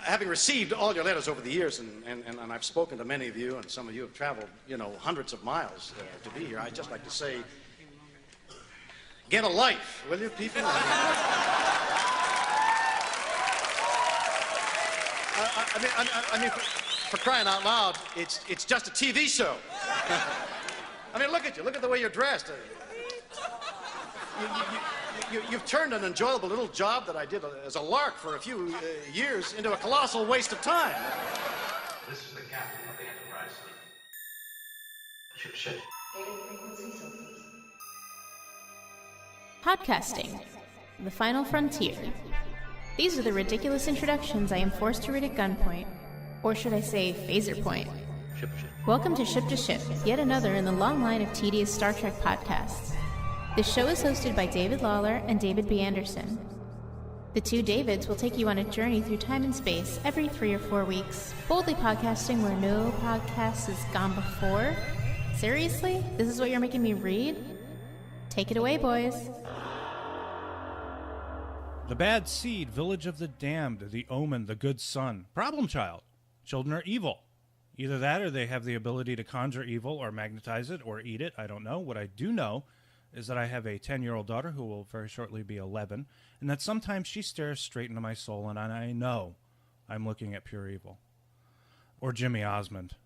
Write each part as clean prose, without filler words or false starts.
Having received all your letters over the years, and I've spoken to many of you, and some of you have traveled, hundreds of miles to be here, I'd just like to say, get a life, will you, people? I mean, for crying out loud, it's just a TV show. I mean, look at you. Look at the way you're dressed. You've turned an enjoyable little job that I did as a lark for a few years into a colossal waste of time. This is the captain of the Enterprise. Ship. Podcasting, the final frontier. These are the ridiculous introductions I am forced to read at gunpoint, or should I say phaser point. Ship. Welcome to Ship, yet another in the long line of tedious Star Trek podcasts. This show is hosted by David Lawler and David B. Anderson. The two Davids will take you on a journey through time and space every 3 or 4 weeks, boldly podcasting where no podcast has gone before. Seriously? This is what you're making me read? Take it away, boys. The Bad Seed, Village of the Damned, The Omen, The Good Son, Problem Child. Children are evil. Either that or they have the ability to conjure evil or magnetize it or eat it. I don't know. What I do know is that I have a 10-year-old daughter who will very shortly be 11, and that sometimes she stares straight into my soul, and I know I'm looking at pure evil. Or Jimmy Osmond.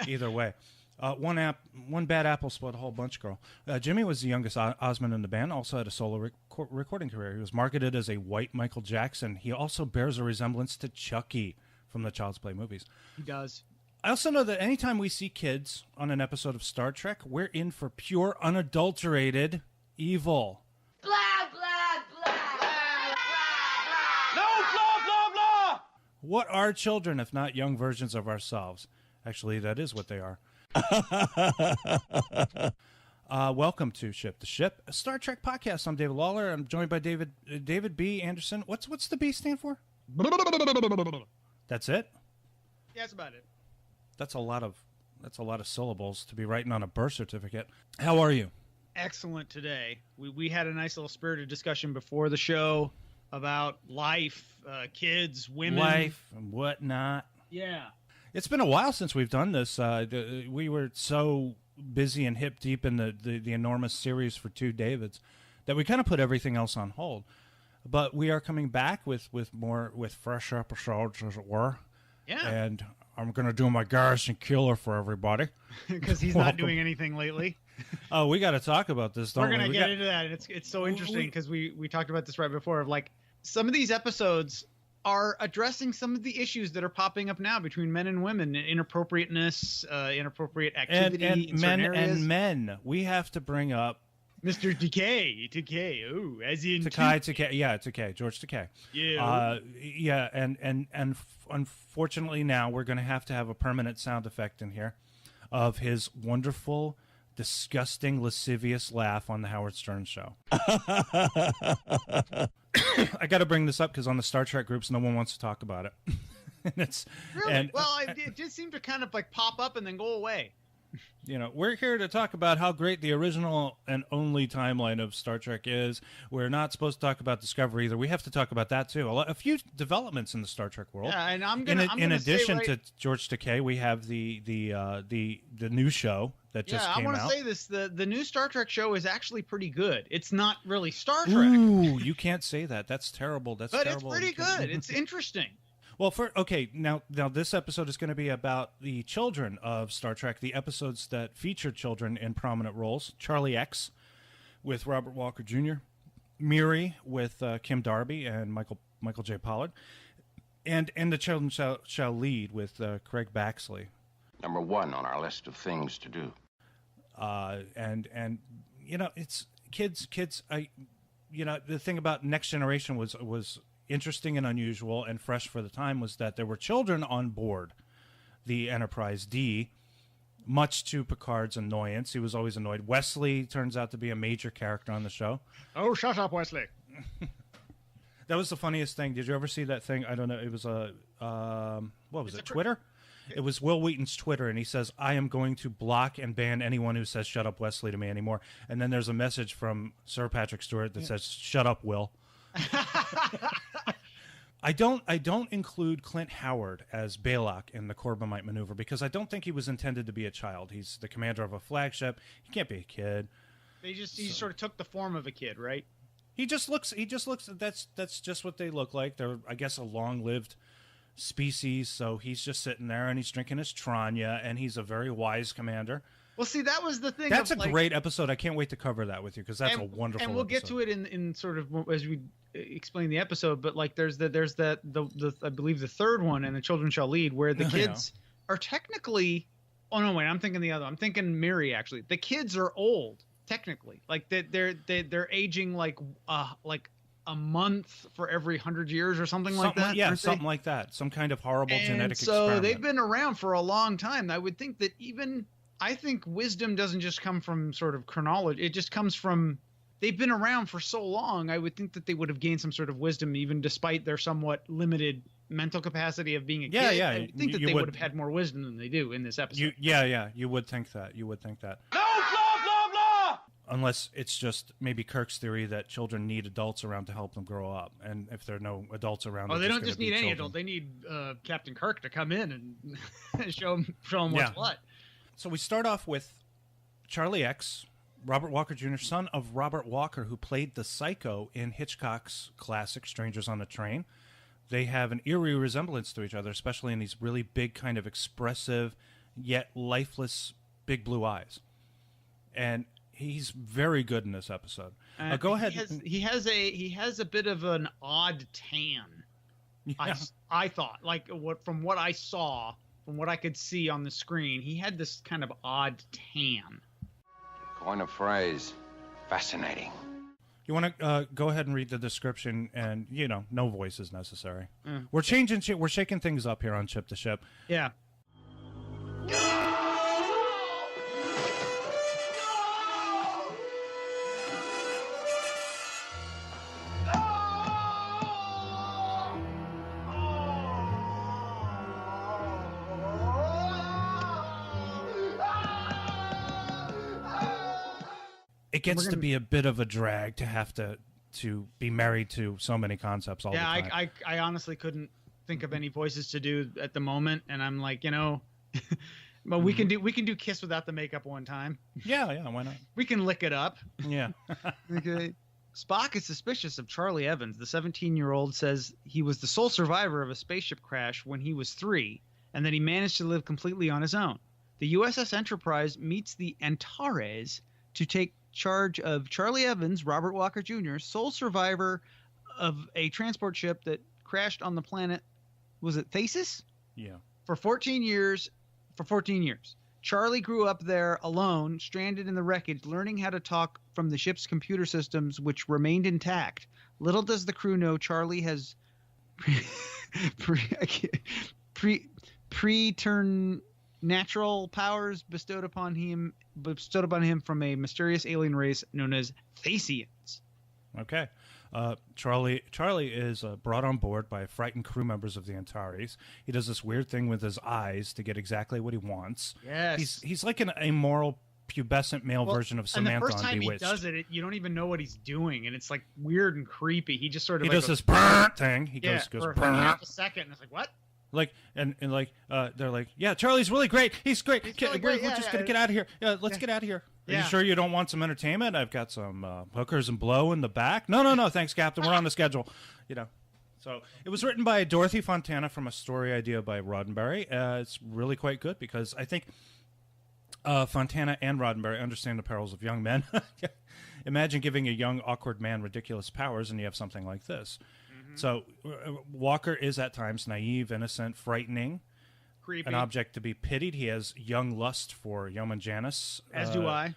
Either way. One bad apple spoiled a whole bunch, girl. Jimmy was the youngest Osmond in the band, also had a solo recording career. He was marketed as a white Michael Jackson. He also bears a resemblance to Chucky from the Child's Play movies. He does. I also know that anytime we see kids on an episode of Star Trek, we're in for pure, unadulterated evil. Blah, blah, blah. Blah, blah, blah. No, blah, blah, blah! What are children if not young versions of ourselves? Actually, that is what they are. Welcome to Ship to Ship, a Star Trek podcast. I'm David Lawler. I'm joined by David B. Anderson. What's the B stand for? That's it? Yeah, that's about it. That's a lot of syllables to be writing on a birth certificate. How are you? Excellent today. We had a nice little spirited discussion before the show about life, kids, women. Life and whatnot. Yeah. It's been a while since we've done this. We were so busy and hip deep in the enormous series for two Davids that we kind of put everything else on hold. But we are coming back with fresh episodes, as it were. Yeah. And I'm going to do my Garrison Killer for everybody. Because he's not doing anything lately. Oh, we got to talk about this, don't we? We're going to get into that. And it's so interesting because we talked about this right before of like some of these episodes are addressing some of the issues that are popping up now between men and women, inappropriateness, inappropriate activity in certain areas. And men. We have to bring up Mr. Takei, oh, as in Takei, yeah, Takei, George Takei. Yeah. Yeah, and unfortunately now we're going to have a permanent sound effect in here of his wonderful, disgusting, lascivious laugh on the Howard Stern show. I got to bring this up because on the Star Trek groups, no one wants to talk about it. Really? Well, it did seem to kind of like pop up and then go away. You know, we're here to talk about how great the original and only timeline of Star Trek is. We're not supposed to talk about Discovery either. We have to talk about that too. A few developments in the Star Trek world. Yeah, and in addition to George Takei, we have the new show that just came out. Yeah, I want to say this: the new Star Trek show is actually pretty good. It's not really Star Trek. Ooh, you can't say that. That's terrible. But terrible. It's pretty good. It's interesting. Well, now this episode is going to be about the children of Star Trek, the episodes that feature children in prominent roles. Charlie X with Robert Walker Jr., Miri with Kim Darby and Michael J. Pollard, and The Children Shall Lead with Craig Baxley. Number 1 on our list of things to do. And you know, it's kids. The thing about Next Generation was interesting and unusual and fresh for the time was that there were children on board the Enterprise D, much to Picard's annoyance. He was always annoyed. Wesley turns out to be a major character on the show. Oh, shut up, Wesley. That was the funniest thing. Did you ever see that thing? I don't know. It was Twitter? It was Will Wheaton's Twitter, and he says, I am going to block and ban anyone who says shut up Wesley to me anymore. And then there's a message from Sir Patrick Stewart that says, shut up, Will. I don't include Clint Howard as Balak in the Corbomite maneuver because I don't think he was intended to be a child. He's the commander of a flagship. He can't be a kid. He sort of took the form of a kid, right? He just looks. That's just what they look like. They're, I guess, a long-lived species. So he's just sitting there and he's drinking his Tranya, and he's a very wise commander. Well, see, that was the thing. That's a great episode. I can't wait to cover that with you because that's a wonderful. And we'll episode. get to it in sort of as we explain the episode. But like, there's the I believe the third one, and the children shall lead, where the kids are technically. Oh no, wait, I'm thinking the other. I'm thinking Miri actually. The kids are old technically. Like they're aging like a month for every 100 years or something like that. Yeah, something like that. Some kind of horrible genetic experiment. So they've been around for a long time. I would think that I think wisdom doesn't just come from sort of chronology. It just comes from they've been around for so long. I would think that they would have gained some sort of wisdom, even despite their somewhat limited mental capacity of being a kid. Yeah. I would think that they would have had more wisdom than they do in this episode. You would think that. You would think that. No, blah, blah, blah! Unless it's just maybe Kirk's theory that children need adults around to help them grow up, and if there are no adults around, they don't just need any adult. They need Captain Kirk to come in and show them what's what. So we start off with Charlie X, Robert Walker Jr., son of Robert Walker, who played the Psycho in Hitchcock's classic Strangers on a Train. They have an eerie resemblance to each other, especially in these really big, kind of expressive, yet lifeless, big blue eyes. And he's very good in this episode. Go ahead. He has a bit of an odd tan. Yeah. I thought, like from what I saw. From what I could see on the screen, he had this kind of odd tan. Coin a phrase. Fascinating. You want to go ahead and read the description, and no voice is necessary. We're changing shit. We're shaking things up here on Ship to Ship. Yeah. It gets to be a bit of a drag to have to be married to so many concepts all the time. Yeah, I honestly couldn't think of any voices to do at the moment, and I'm like, but we can do Kiss without the makeup one time. Yeah, why not? We can lick it up. Yeah. Okay. Spock is suspicious of Charlie Evans. The 17-year-old says he was the sole survivor of a spaceship crash when he was 3, and that he managed to live completely on his own. The USS Enterprise meets the Antares to take charge of Charlie Evans, Robert Walker Jr., sole survivor of a transport ship that crashed on the planet, was it Thasus? Yeah. For 14 years. Charlie grew up there alone, stranded in the wreckage, learning how to talk from the ship's computer systems, which remained intact. Little does the crew know Charlie has preternatural powers bestowed upon him from a mysterious alien race known as Thasians. Okay. Charlie is brought on board by frightened crew members of the Antares. He does this weird thing with his eyes to get exactly what he wants. Yes. He's like an amoral, pubescent male version of Samantha on Bewitched. And the first time he does it, you don't even know what he's doing, and it's like weird and creepy. He just sort of does this brrrt thing. He goes for brrrt. a second, and it's like, what? Like and they're like, yeah, Charlie's really great. He's great. We're just gonna get out of here. Let's get out of here. Are you sure you don't want some entertainment? I've got some hookers and blow in the back. No, thanks, Captain. We're on the schedule. So it was written by Dorothy Fontana from a story idea by Roddenberry. It's really quite good because I think Fontana and Roddenberry understand the perils of young men. Imagine giving a young, awkward man ridiculous powers, and you have something like this. So Walker is at times naive, innocent, frightening, creepy, an object to be pitied. He has young lust for Yeoman Janice. As do I.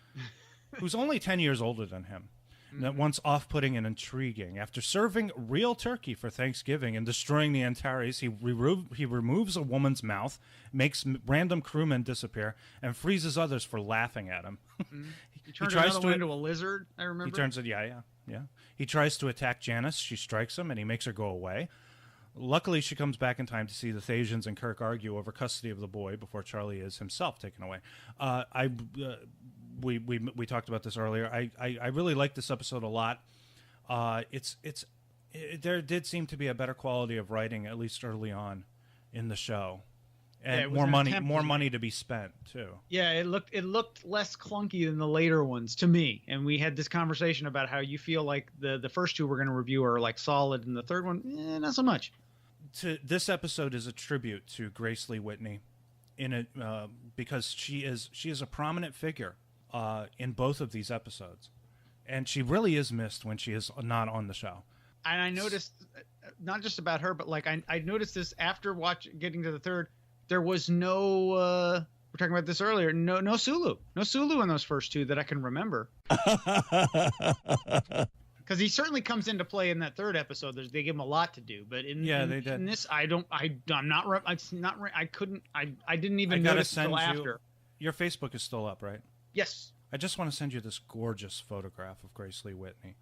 Who's only 10 years older than him. That once off-putting and intriguing. After serving real turkey for Thanksgiving and destroying the Antares, he removes a woman's mouth, makes random crewmen disappear, and freezes others for laughing at him. He turns another one into a lizard, I remember. He turns it, yeah. He tries to attack Janice. She strikes him, and he makes her go away. Luckily, she comes back in time to see the Thasians and Kirk argue over custody of the boy before Charlie is himself taken away. We talked about this earlier. I really like this episode a lot. It's there did seem to be a better quality of writing, at least early on in the show. And Yeah, it was more money to be spent too. Yeah, it looked less clunky than the later ones to me. And we had this conversation about how you feel like the first two we're going to review are like solid, and the third one, not so much. This episode is a tribute to Grace Lee Whitney, because she is a prominent figure in both of these episodes, and she really is missed when she is not on the show. And I noticed, not just about her, but like I noticed this after getting to the third. There was no, we're talking about this earlier, no Sulu. No Sulu in those first two that I can remember. Because he certainly comes into play in that third episode. They give him a lot to do. But in this, I didn't even notice until after. Your Facebook is still up, right? Yes. I just want to send you this gorgeous photograph of Grace Lee Whitney.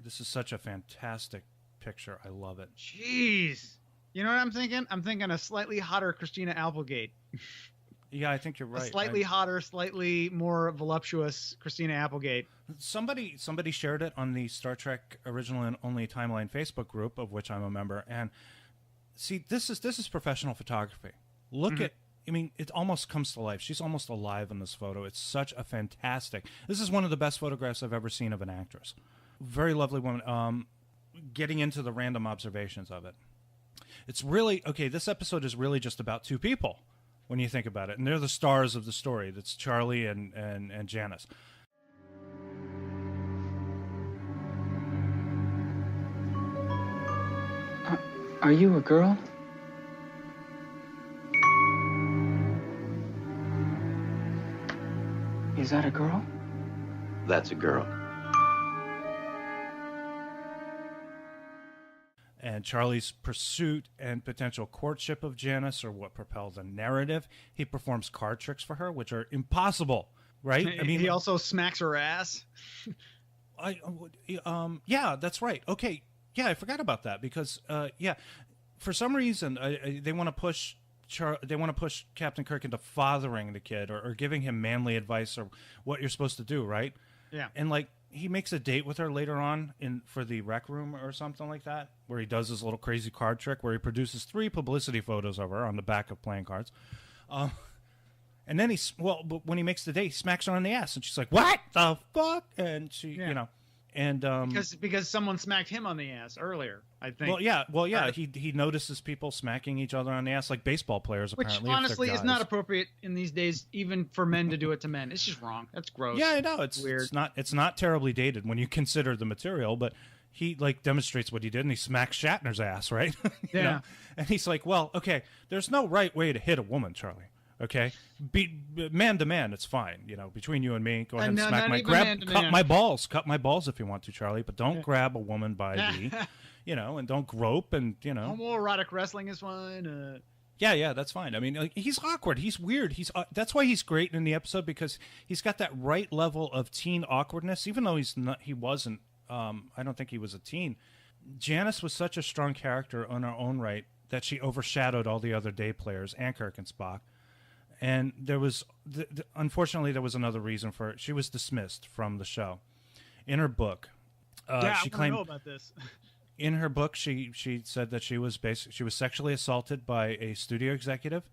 This is such a fantastic picture. I love it. Jeez. You know what I'm thinking? I'm thinking a slightly hotter Christina Applegate. Yeah, I think you're right. A slightly hotter, slightly more voluptuous Christina Applegate. Somebody shared it on the Star Trek Original and Only Timeline Facebook group, of which I'm a member. And see, this is professional photography. Look at, I mean, it almost comes to life. She's almost alive in this photo. It's such a fantastic. This is one of the best photographs I've ever seen of an actress. Very lovely woman. Getting into the random observations of it. It's really, okay, this episode is really just about two people when you think about it. And they're the stars of the story. That's Charlie and Janice. Are you a girl? Is that a girl? That's a girl. And Charlie's pursuit and potential courtship of Janice are what propel the narrative. He performs card tricks for her, which are impossible, right? I mean, he also smacks her ass. Yeah, that's right. Okay, yeah, I forgot about that because, for some reason they want to push Captain Kirk into fathering the kid or giving him manly advice or what you're supposed to do, right? Yeah, and like. He makes a date with her later on for the rec room or something like that, where he does his little crazy card trick where he produces 3 publicity photos of her on the back of playing cards. And then but when he makes the date, he smacks her on the ass, and she's like, "What the fuck?" And she, and because someone smacked him on the ass earlier, I think. Well, yeah. He notices people smacking each other on the ass like baseball players. Apparently, which honestly is not appropriate in these days, even for men to do it to men. It's just wrong. That's gross. Yeah, I know. It's weird. It's not terribly dated when you consider the material, but he like demonstrates what he did, and he smacks Shatner's ass, right? You know? And he's like, "Well, okay, there's no right way to hit a woman, Charlie. Okay, man to man, it's fine. You know, between you and me, go ahead and smack cut my balls if you want to, Charlie. But don't grab a woman by the, and don't grope and Homoerotic wrestling is fine. Yeah, that's fine. I mean, like, he's awkward. He's weird. That's why he's great in the episode because he's got that right level of teen awkwardness. Even though he wasn't. I don't think he was a teen. Janice was such a strong character on her own right that she overshadowed all the other day players and Kirk and Spock. And there was, unfortunately, there was another reason for it. She was dismissed from the show. In her book, she claimed. I know about this. In her book, she said that she was sexually assaulted by a studio executive,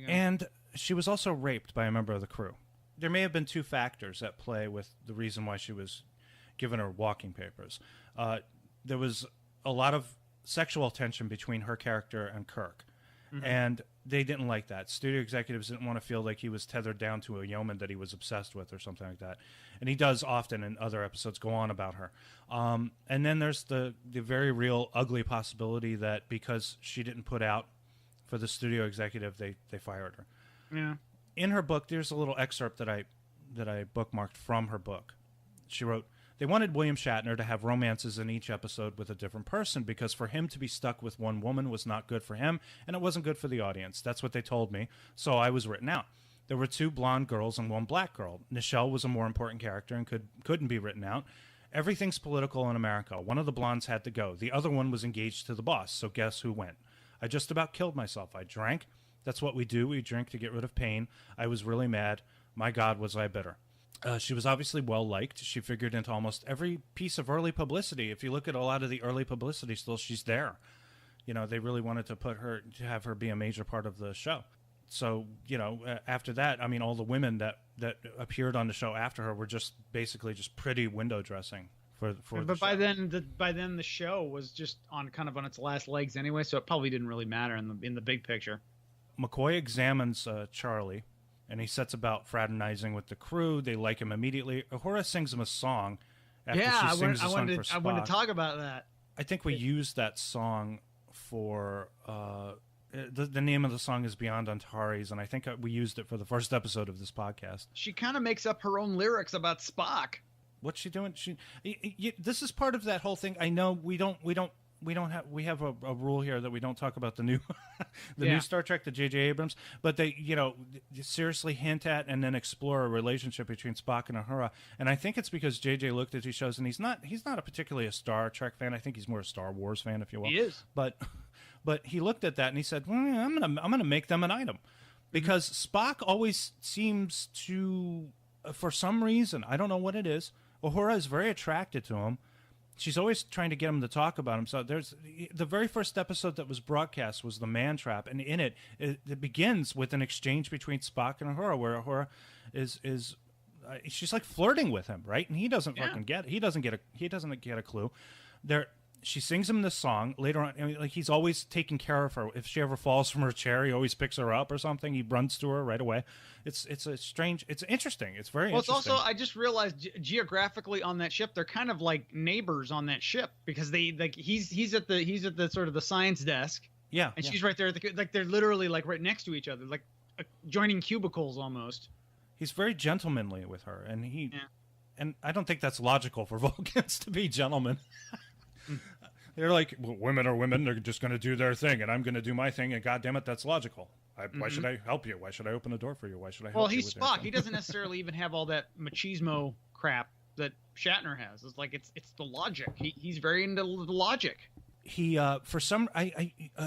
and she was also raped by a member of the crew. There may have been 2 factors at play with the reason why she was given her walking papers. There was a lot of sexual tension between her character and Kirk. Mm-hmm. And they didn't like that. Studio executives didn't want to feel like he was tethered down to a yeoman that he was obsessed with or something like that. And he does often in other episodes go on about her. And then there's the very real ugly possibility that because she didn't put out for the studio executive, they fired her. Yeah. In her book, there's a little excerpt that I bookmarked from her book. She wrote, "They wanted William Shatner to have romances in each episode with a different person because for him to be stuck with one woman was not good for him, and it wasn't good for the audience. That's what they told me, so I was written out. There were 2 blonde girls and 1 black girl. Nichelle was a more important character and couldn't be written out. Everything's political in America. One of the blondes had to go. The other one was engaged to the boss, so guess who went? I just about killed myself. I drank. That's what we do. We drink to get rid of pain. I was really mad. My God, was I bitter." She was obviously well-liked. She figured into almost every piece of early publicity. If you look at a lot of the early publicity still, she's there. You know, they really wanted to have her be a major part of the show. So, you know, after that, I mean, all the women that appeared on the show after her were just basically just pretty window dressing for But by then the show was just on its last legs anyway, so it probably didn't really matter in the big picture. McCoy examines Charlie, and he sets about fraternizing with the crew. They like him immediately. Uhura sings him a song after she sings a song for Spock. I wanted to talk about that. I think we used that song for... the name of the song is Beyond Antares, and I think we used it for the first episode of this podcast. She kind of makes up her own lyrics about Spock. What's she doing? This is part of that whole thing. I know we have a rule here that we don't talk about the new new Star Trek, the J.J. Abrams, but they seriously hint at and then explore a relationship between Spock and Uhura, and I think it's because J.J. looked at these shows and he's not particularly a Star Trek fan. I think he's more a Star Wars fan, if you will. He is, but he looked at that and he said, I'm gonna make them an item, because Spock always seems to, for some reason, I don't know what it is, Uhura is very attracted to him. She's always trying to get him to talk about him. So there's the very first episode that was broadcast was the Man Trap, and in it begins with an exchange between Spock and Uhura, where Uhura is she's like flirting with him, right? And he doesn't fucking get it. He doesn't get a clue. She sings him this song later on. I mean, like, he's always taking care of her. If she ever falls from her chair, he always picks her up or something. He runs to her right away. It's interesting. It's very interesting. It's also, I just realized geographically on that ship, they're kind of like neighbors on that ship, because he's at the sort of the science desk. Yeah. And she's right there they're literally like right next to each other, like joining cubicles almost. He's very gentlemanly with her, and and I don't think that's logical for Vulcans to be gentlemen. They're like, well, women are women. They're just going to do their thing, and I'm going to do my thing. And goddamn it, that's logical. Why should I help you? Why should I open the door for you? Why should I help you? Well, he's Spock. He doesn't necessarily even have all that machismo crap that Shatner has. It's like it's the logic. He's very into the logic. He for some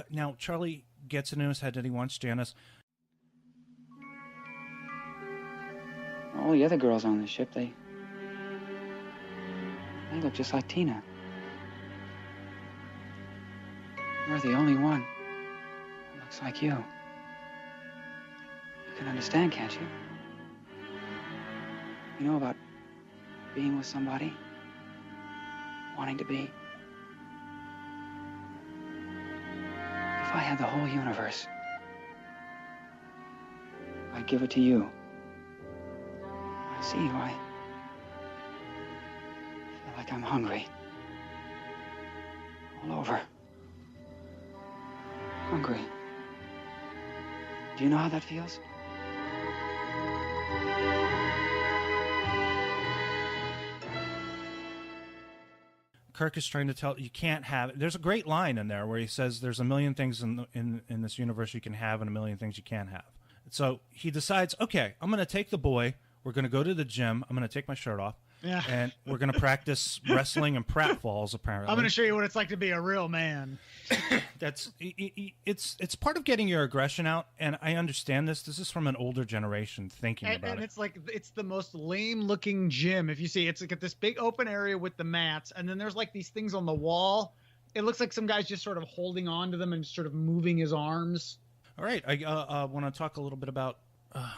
now Charlie gets it in his head that he wants Janice. All the other girls on the ship, they look just like Tina. You're the only one who looks like you. You can understand, can't you? You know about being with somebody, wanting to be. If I had the whole universe, I'd give it to you. I see you. I feel like I'm hungry. All over. Hungry. Do you know how that feels? Kirk is trying to tell you can't have it. There's a great line in there where he says there's a million things in this universe you can have and a million things you can't have. So he decides, okay, I'm going to take the boy. We're going to go to the gym. I'm going to take my shirt off. Yeah. And we're going to practice wrestling and pratfalls, apparently. I'm going to show you what it's like to be a real man. It's part of getting your aggression out, and I understand this. This is from an older generation thinking about it. And it's like, it's the most lame-looking gym. If you see, it's like this big open area with the mats, and then there's like these things on the wall. It looks like some guy's just sort of holding on to them and sort of moving his arms. All right, I want to talk a little bit about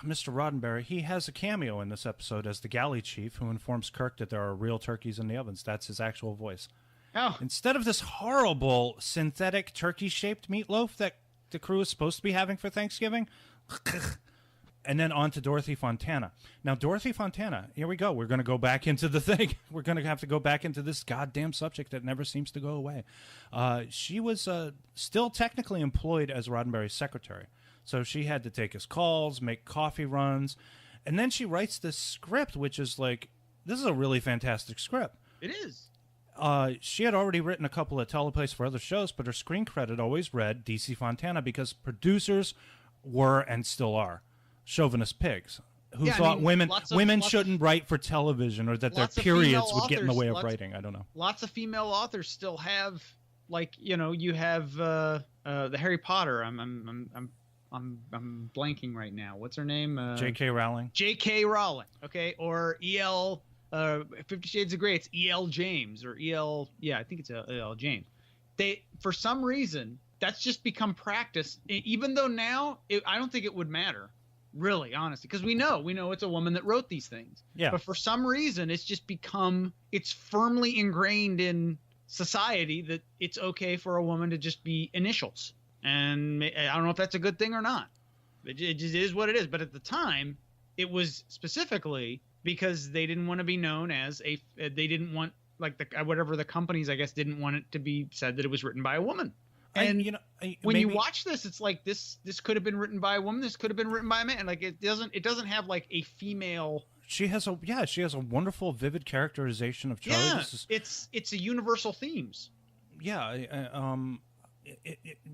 Mr. Roddenberry. He has a cameo in this episode as the galley chief who informs Kirk that there are real turkeys in the ovens. That's his actual voice. Oh. Instead of this horrible synthetic turkey-shaped meatloaf that the crew is supposed to be having for Thanksgiving. And then on to Dorothy Fontana. Now, Dorothy Fontana, here we go. We're going to go back into the thing. We're going to have to go back into this goddamn subject that never seems to go away. She was still technically employed as Roddenberry's secretary. So she had to take his calls, make coffee runs. And then she writes this script, which is like, this is a really fantastic script. It is. She had already written a couple of teleplays for other shows, but her screen credit always read DC Fontana because producers were and still are chauvinist pigs who thought women shouldn't write for television, or that their periods would get in the way of writing. I don't know. Lots of female authors still have, like, you know, you have the Harry Potter. I'm I'm blanking right now. What's her name? J.K. Rowling. J.K. Rowling. Okay, or E.L. 50 Shades of Grey. It's E.L. James or E.L. Yeah, I think it's E.L. James. They, for some reason, that's just become practice. Even though now, I don't think it would matter, really, honestly, because we know it's a woman that wrote these things. Yeah. But for some reason, it's just become, it's firmly ingrained in society that it's okay for a woman to just be initials. And I don't know if that's a good thing or not. It just is what it is. But at the time, it was specifically because they didn't want to be known as they didn't want, like, whatever the companies, I guess, didn't want it to be said that it was written by a woman. And when you watch this, it's like this could have been written by a woman. This could have been written by a man. Like, it doesn't have like a female. She has a wonderful, vivid characterization of Charlie. Yeah, it's a universal themes. Yeah,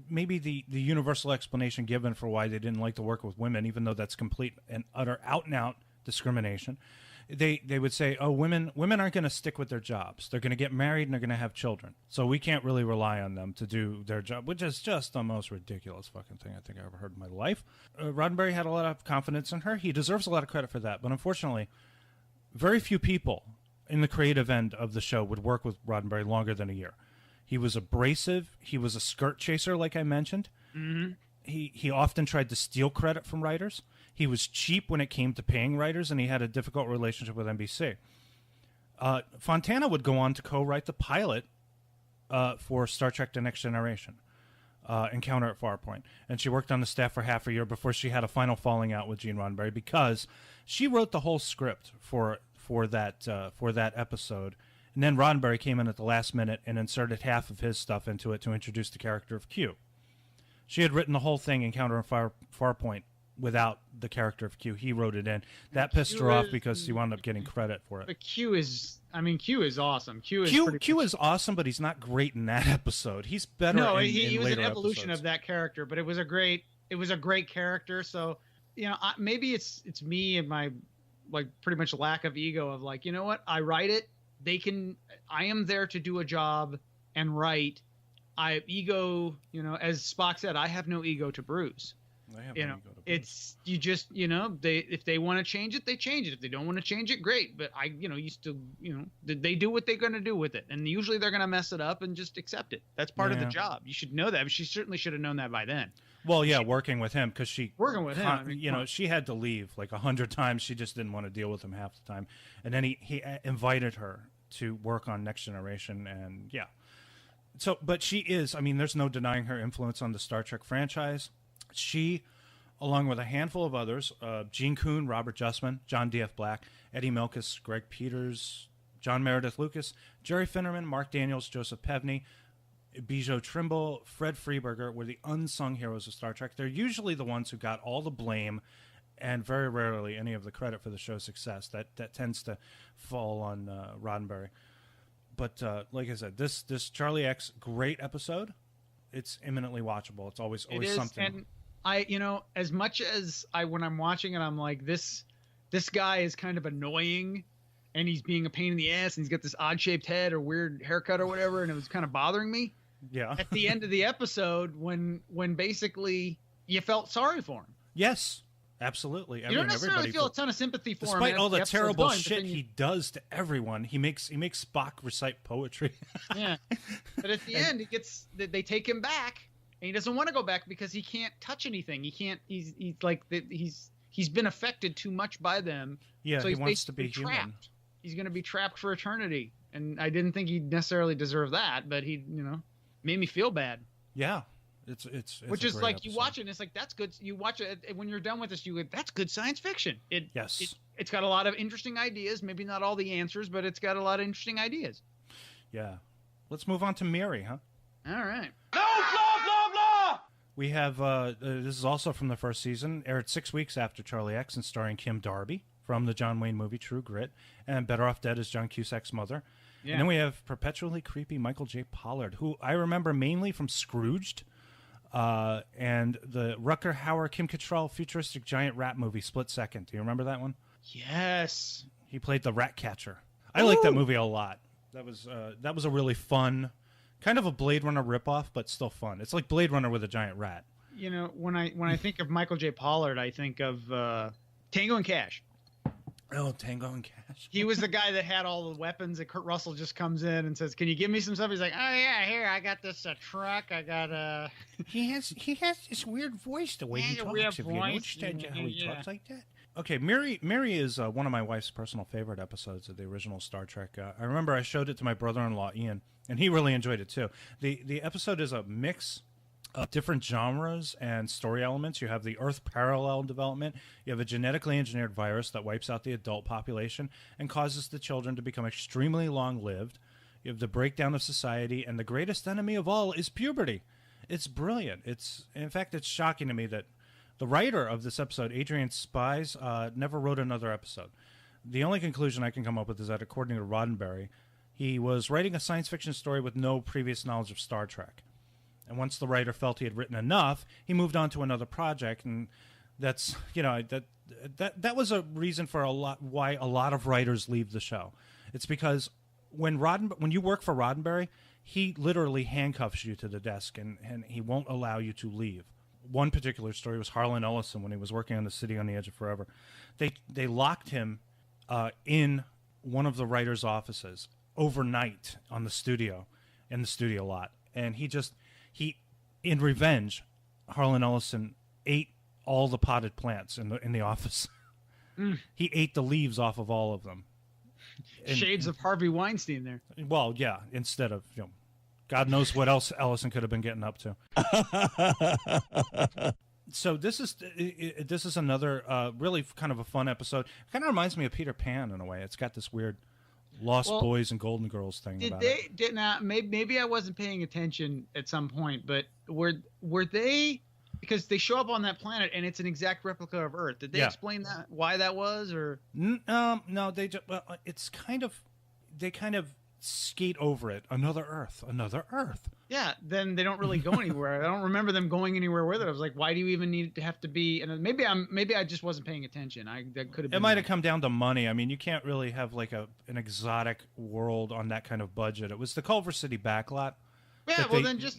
maybe the universal explanation given for why they didn't like to work with women, even though that's complete and utter out and out discrimination. They would say, oh, women aren't going to stick with their jobs. They're going to get married and they're going to have children. So we can't really rely on them to do their job, which is just the most ridiculous fucking thing I think I ever heard in my life. Roddenberry had a lot of confidence in her. He deserves a lot of credit for that. But unfortunately, very few people in the creative end of the show would work with Roddenberry longer than a year. He was abrasive. He was a skirt chaser, like I mentioned. Mm-hmm. He often tried to steal credit from writers. He was cheap when it came to paying writers, and he had a difficult relationship with NBC. Fontana would go on to co-write the pilot for Star Trek The Next Generation, Encounter at Farpoint. And she worked on the staff for half a year before she had a final falling out with Gene Roddenberry because she wrote the whole script for that episode. And then Roddenberry came in at the last minute and inserted half of his stuff into it to introduce the character of Q. She had written the whole thing, Encounter at Farpoint, without the character of Q. He wrote it in. That pissed her off because he wound up getting credit for it. But Q is awesome. Q is awesome, but he's not great in that episode. He's better. No, he was an evolution episodes. Of that character, but it was a great character. So, maybe it's me and my pretty much lack of ego of you know what, I write it. I am there to do a job and write. As Spock said, I have no ego to bruise. It's you just if they want to change it, they change it. If they don't want to change it, great. But you still they do what they're going to do with it, and usually they're going to mess it up and just accept it. That's part of the job. You should know that. But she certainly should have known that by then. Well, yeah, working with him because working with him, she had to leave 100 times. She just didn't want to deal with him half the time, and then he invited her to work on Next Generation, and yeah. So, but she is. I mean, there's no denying her influence on the Star Trek franchise. She, along with a handful of others, Gene Kuhn, Robert Justman, John D.F. Black, Eddie Milkis, Greg Peters, John Meredith Lucas, Jerry Finnerman, Mark Daniels, Joseph Pevney, Bijou Trimble, Fred Freeberger were the unsung heroes of Star Trek. They're usually the ones who got all the blame and very rarely any of the credit for the show's success. That tends to fall on Roddenberry. But like I said, this Charlie X, great episode. It's eminently watchable. It's always something. And as much as when I'm watching it, I'm like, this guy is kind of annoying, and he's being a pain in the ass, and he's got this odd-shaped head or weird haircut or whatever, and it was kind of bothering me. Yeah. At the end of the episode, when basically you felt sorry for him. Yes, absolutely. You don't necessarily feel a ton of sympathy for him. Despite all the terrible shit he does to everyone, he makes Spock recite poetry. Yeah, but at the end, they take him back. And he doesn't want to go back because he can't touch anything. He can't. He's been affected too much by them. Yeah, so he wants to be trapped. Human. He's going to be trapped for eternity. And I didn't think he'd necessarily deserve that, but he, made me feel bad. Yeah, it's which is like you watch it and it's like that's good. You watch it when you're done with this, that's good science fiction. It's got a lot of interesting ideas. Maybe not all the answers, but it's got a lot of interesting ideas. Yeah, let's move on to Miri, huh? All right. We have, this is also from the first season, aired 6 weeks after Charlie X and starring Kim Darby from the John Wayne movie True Grit, and Better Off Dead as John Cusack's mother. Yeah. And then we have perpetually creepy Michael J. Pollard, who I remember mainly from Scrooged and the Rutger Hauer, Kim Cattrall futuristic giant rat movie Split Second. Do you remember that one? Yes. He played the rat catcher. I like that movie a lot. That was a really fun... kind of a Blade Runner ripoff, but still fun. It's like Blade Runner with a giant rat. You know, when I think of Michael J. Pollard, I think of Tango and Cash. Oh, Tango and Cash. He was the guy that had all the weapons, and Kurt Russell just comes in and says, "Can you give me some stuff?" He's like, "Oh yeah, here I got this truck. I got He has this weird voice the way he talks. Weird If you voice. understand how he talks like that. Okay, Miri is one of my wife's personal favorite episodes of the original Star Trek. I remember I showed it to my brother-in-law Ian, and he really enjoyed it too. The episode is a mix of different genres and story elements. You have the Earth parallel development. You have a genetically engineered virus that wipes out the adult population and causes the children to become extremely long-lived. You have the breakdown of society, and the greatest enemy of all is puberty. It's brilliant. In fact, it's shocking to me that the writer of this episode, Adrian Spies, never wrote another episode. The only conclusion I can come up with is that, according to Roddenberry, he was writing a science fiction story with no previous knowledge of Star Trek. And once the writer felt he had written enough, he moved on to another project, and that's that was a reason for why a lot of writers leave the show. It's because when you work for Roddenberry, he literally handcuffs you to the desk, and he won't allow you to leave. One particular story was Harlan Ellison when he was working on The City on the Edge of Forever. They locked him in one of the writer's offices overnight in the studio lot, and he in revenge, Harlan Ellison ate all the potted plants in the office. He ate the leaves off of all of them. Shades of Harvey Weinstein there. Well, yeah, instead of, God knows what else Ellison could have been getting up to. So this is another really kind of a fun episode. It kind of reminds me of Peter Pan in a way. It's got this weird Lost Boys and Golden Girls thing about it. Maybe I wasn't paying attention at some point, but were they, because they show up on that planet and it's an exact replica of Earth. Did they explain why that was, or no? They just they kind of skate over it. Another Earth. Yeah, then they don't really go anywhere. I don't remember them going anywhere with it. I was like, why do you even need to have to be? And maybe I just wasn't paying attention. That could have been. It might have come down to money. I mean, you can't really have like an exotic world on that kind of budget. It was the Culver City backlot. Yeah,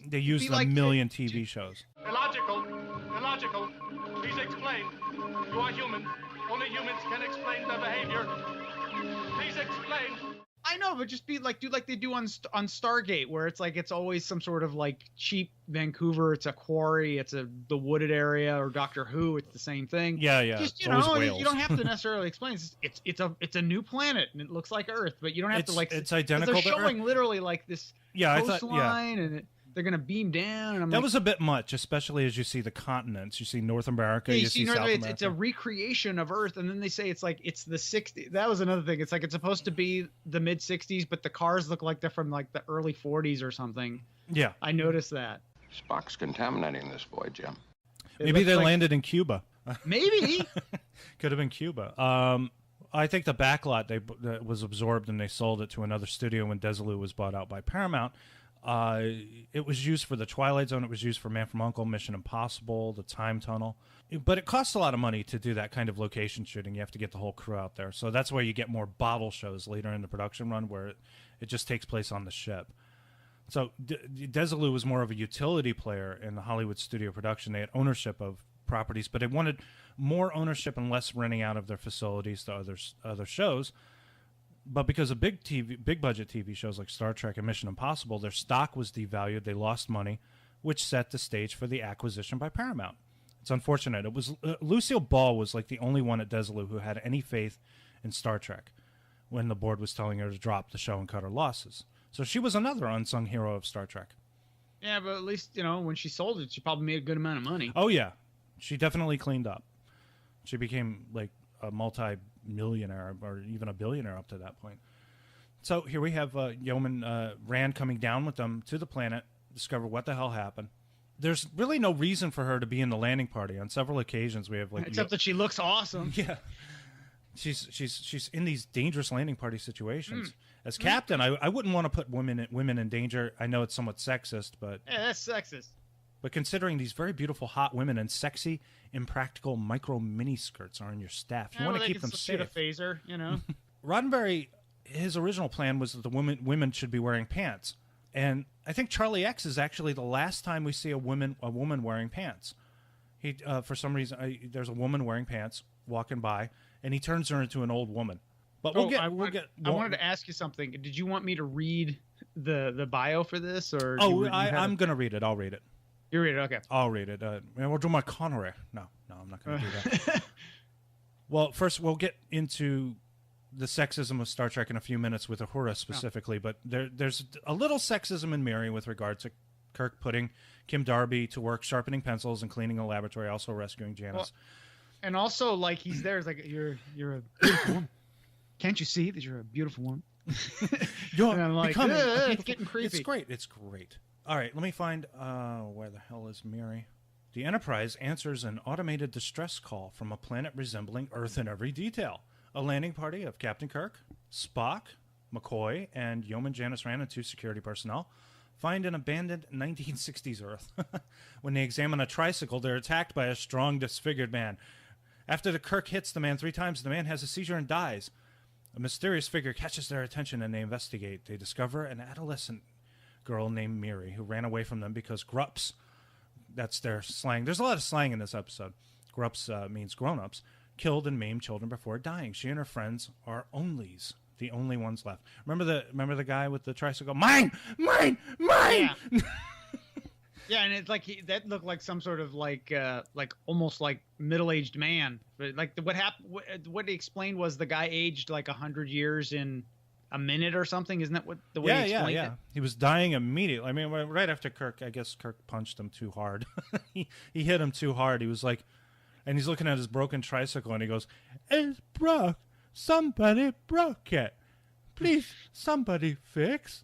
They used a million TV shows. Illogical. Please explain. You are human. Only humans can explain their behavior. Please explain. I know, but just do like they do on Stargate, where it's always some sort of like cheap Vancouver. It's a quarry. It's the wooded area, or Doctor Who. It's the same thing. Yeah. Just you don't have to necessarily explain. It's a new planet and it looks like Earth, but you don't have to like. It's identical. They're showing literally like this coastline, and they're gonna beam down. And that was a bit much, especially as you see the continents. You see North America. You see South America. It's a recreation of Earth, and then they say it's the 60s. That was another thing. It's like it's supposed to be the mid 60s, but the cars look like they're from like the early 40s or something. Yeah, I noticed that. Spock's contaminating this boy, Jim. Maybe they landed in Cuba. Maybe could have been Cuba. I think the backlot that was absorbed and they sold it to another studio when Desilu was bought out by Paramount. It was used for The Twilight Zone. It was used for Man from U.N.C.L.E., Mission Impossible, The Time Tunnel. But it costs a lot of money to do that kind of location shooting. You have to get the whole crew out there. So that's where you get more bottle shows later in the production run, where it just takes place on the ship. So Desilu was more of a utility player in the Hollywood studio production. They had ownership of properties, but they wanted more ownership and less renting out of their facilities to other shows. But because of big budget TV shows like Star Trek and Mission Impossible, their stock was devalued. They lost money, which set the stage for the acquisition by Paramount. It's unfortunate. It was Lucille Ball was like the only one at Desilu who had any faith in Star Trek when the board was telling her to drop the show and cut her losses. So she was another unsung hero of Star Trek. Yeah, but at least when she sold it, she probably made a good amount of money. Oh yeah, she definitely cleaned up. She became like a multi-millionaire or even a billionaire up to that point. So here we have Yeoman Rand coming down with them to the planet, discover what the hell happened. There's really no reason for her to be in the landing party. On several occasions, we have except that she looks awesome. Yeah, she's in these dangerous landing party situations. As captain, I wouldn't want to put women in danger. I know it's somewhat sexist, but yeah, that's sexist. But considering these very beautiful, hot women and sexy, impractical micro mini skirts are on your staff, you want to keep them safe. A phaser, Roddenberry, his original plan was that the women should be wearing pants, and I think Charlie X is actually the last time we see a woman wearing pants. He, for some reason, there's a woman wearing pants walking by, and he turns her into an old woman. But I wanted to ask you something. Did you want me to read the bio for this, or? I'm gonna read it. I'll read it. You read it, okay? I'll read it. We'll do my Connery. No, I'm not gonna do that. Well, first we'll get into the sexism of Star Trek in a few minutes with Uhura specifically, but there's a little sexism in Miri with regard to Kirk putting Kim Darby to work sharpening pencils and cleaning a laboratory, also rescuing Janice. Well, and also, like, he's there. It's like, you're a beautiful woman. Can't you see that you're a beautiful woman? You're and I'm like, becoming. It's getting creepy. It's great. It's great. All right, let me find where the hell is Miri? The Enterprise answers an automated distress call from a planet resembling Earth in every detail. A landing party of Captain Kirk, Spock, McCoy, and Yeoman Janice Rand and 2 security personnel find an abandoned 1960s Earth. When they examine a tricycle, they're attacked by a strong, disfigured man. After the Kirk hits the man 3 times, the man has a seizure and dies. A mysterious figure catches their attention and they investigate. They discover an adolescent girl named Miri who ran away from them because grups, that's their slang. There's a lot of slang in this episode. Grups means grown-ups. Killed and maimed children before dying. She and her friends are onlys, the only ones left. Remember the guy with the tricycle? Mine! Yeah. Yeah, and it's like that looked like some sort of like almost like middle-aged man. But like what happened? What he explained was the guy aged like 100 years in a minute or something. Isn't that what the way he explained it? He was dying immediately. I mean, right after Kirk, I guess Kirk punched him too hard. he hit him too hard. He was like, and he's looking at his broken tricycle and he goes, "It's broke. Somebody broke it. Please, somebody fix."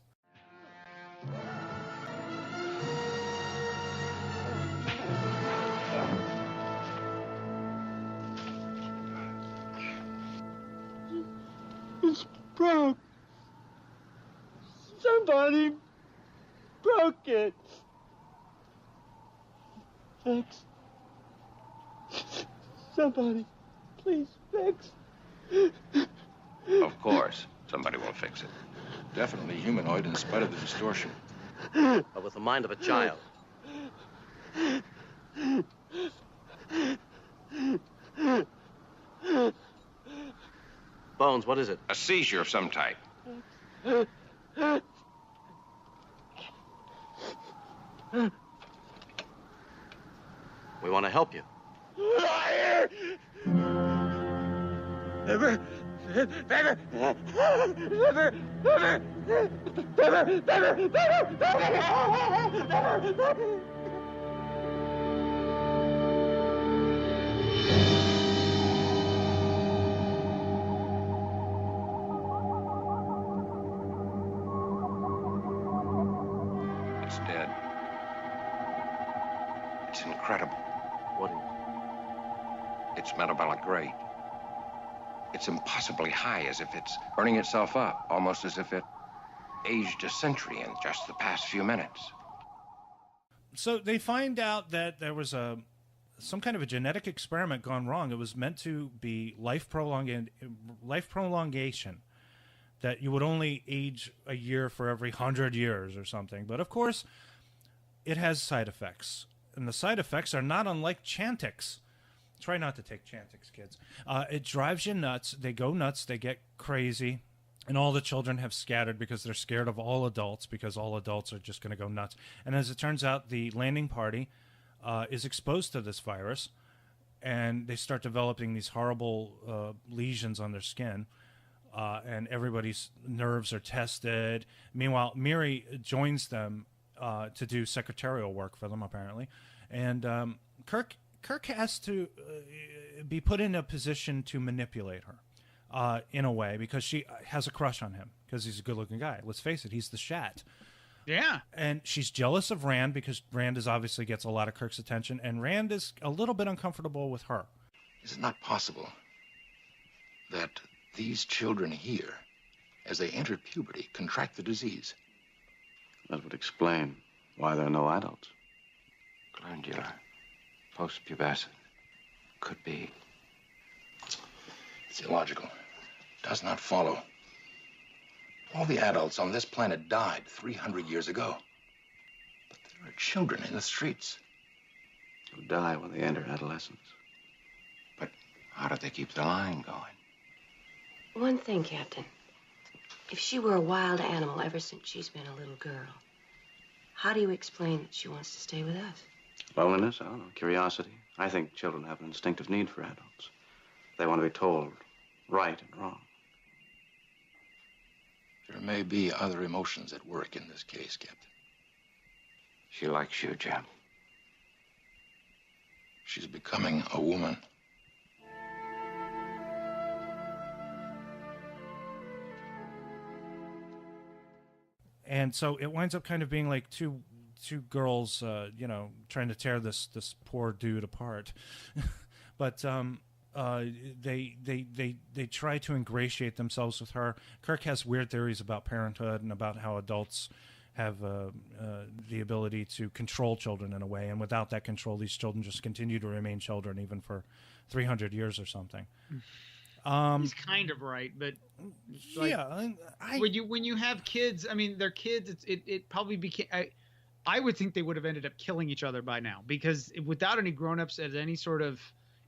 It's broke. Somebody broke it. Fix. Somebody, please fix. Of course, somebody will fix it. Definitely humanoid in spite of the distortion. But with the mind of a child. Bones, what is it? A seizure of some type. We want to help you. Liar! Never. It's dead. It's incredible. What is it? Its metabolic rate. It's impossibly high, as if it's burning itself up, almost as if it aged a century in just the past few minutes. So they find out that there was some kind of a genetic experiment gone wrong. It was meant to be life prolongation, that you would only age a year for every 100 years or something. But of course, it has side effects. And the side effects are not unlike Chantix. Try not to take Chantix, kids. It drives you nuts. They go nuts. They get crazy. And all the children have scattered because they're scared of all adults, because all adults are just going to go nuts. And as it turns out, the landing party is exposed to this virus, and they start developing these horrible lesions on their skin, and everybody's nerves are tested. Meanwhile, Miri joins them to do secretarial work for them, apparently. And Kirk has to be put in a position to manipulate her in a way, because she has a crush on him because he's a good-looking guy. Let's face it, he's the Shat. Yeah. And she's jealous of Rand because Rand obviously gets a lot of Kirk's attention, and Rand is a little bit uncomfortable with her. Is it not possible that these children here, as they enter puberty, contract the disease? That would explain why there are no adults. Glandular, post-pubescent. Could be. It's illogical. Does not follow. All the adults on this planet died 300 years ago. But there are children in the streets. who die when they enter adolescence. But how did they keep the line going? One thing, Captain. If she were a wild animal ever since she's been a little girl, how do you explain that she wants to stay with us? Loneliness, I don't know, curiosity. I think children have an instinctive need for adults. They want to be told right and wrong. There may be other emotions at work in this case, Captain. She likes you, Jim. She's becoming a woman. And so it winds up kind of being like two girls, trying to tear this poor dude apart. But they try to ingratiate themselves with her. Kirk has weird theories about parenthood and about how adults have the ability to control children in a way, and without that control, these children just continue to remain children even for 300 years or something. He's kind of right, but like, yeah, when you have kids, I mean, they're kids. It probably became. I would think they would have ended up killing each other by now, because without any grown-ups as any sort of,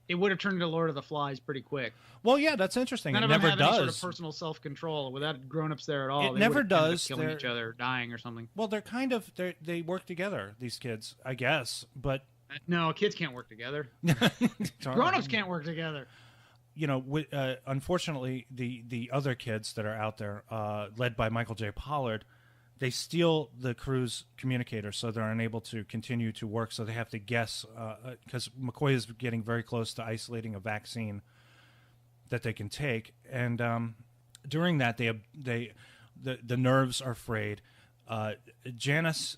it would have turned into Lord of the Flies pretty quick. Well, yeah, that's interesting. None it of them never have does. Any sort of personal self-control without grown-ups there at all. It never does. Killing each other, dying or something. Well, they work together. These kids, I guess, but no, kids can't work together. Grown-ups can't work together. You know, unfortunately, the other kids that are out there, led by Michael J. Pollard, they steal the crew's communicator, so they're unable to continue to work. So they have to guess, because McCoy is getting very close to isolating a vaccine that they can take. And during that, the nerves are frayed. Janice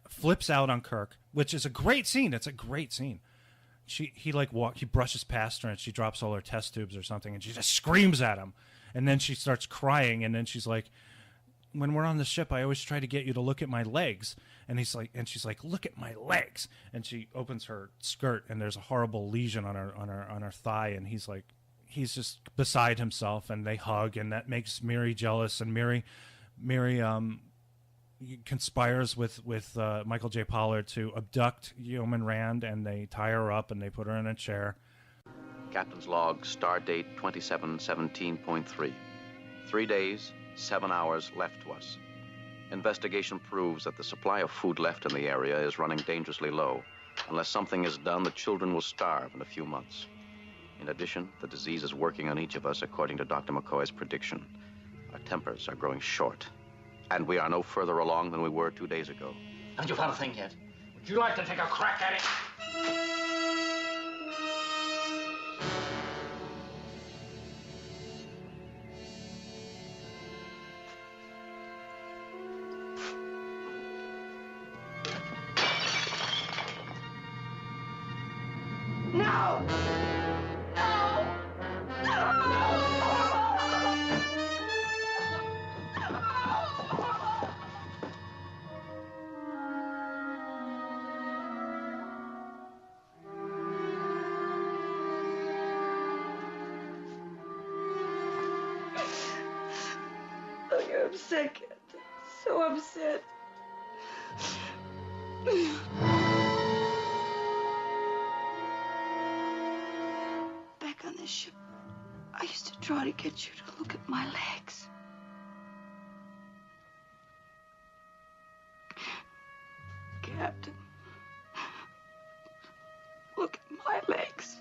flips out on Kirk, which is a great scene. It's a great scene. He brushes past her and she drops all her test tubes or something, and she just screams at him, and then she starts crying, and then she's like, when we're on the ship, I always try to get you to look at my legs. And she's like, look at my legs. And she opens her skirt, and there's a horrible lesion on her thigh. And he's just beside himself, and they hug, and that makes Miri jealous. And Miri conspires with Michael J. Pollard to abduct Yeoman Rand, and they tie her up and they put her in a chair. Captain's log, star date 2717.3. 3 days, 7 hours left to us. Investigation proves that the supply of food left in the area is running dangerously low. Unless something is done, the children will starve in a few months. In addition, the disease is working on each of us according to Dr. McCoy's prediction. Our tempers are growing short, and we are no further along than we were 2 days ago. Haven't you found a thing yet? Would you like to take a crack at it? No! No! Oh, you're upset, Captain. So upset. Back on this ship, I used to try to get you to look at my legs. Captain, look at my legs.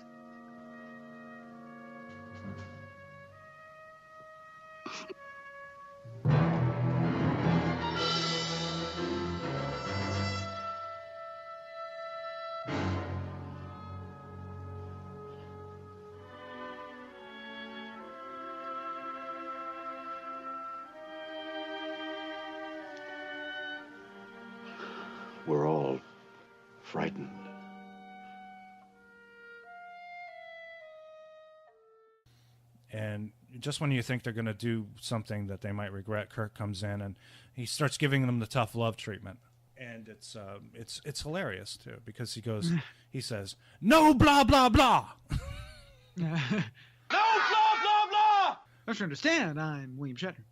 We're all frightened. And just when you think they're going to do something that they might regret, Kirk comes in and he starts giving them the tough love treatment. And it's hilarious too, because he says, "No blah blah blah." No blah blah blah. Don't you understand? I'm William Shatner.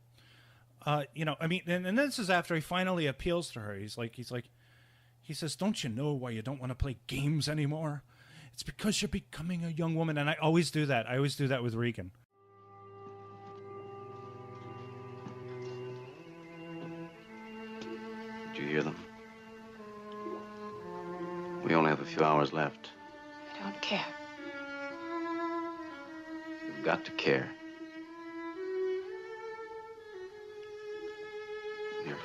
I mean, and this is after he finally appeals to her. He's like, he says, don't you know why you don't want to play games anymore? It's because you're becoming a young woman. And I always do that. I always do that with Regan. Did you hear them? We only have a few hours left. I don't care. You've got to care. Here.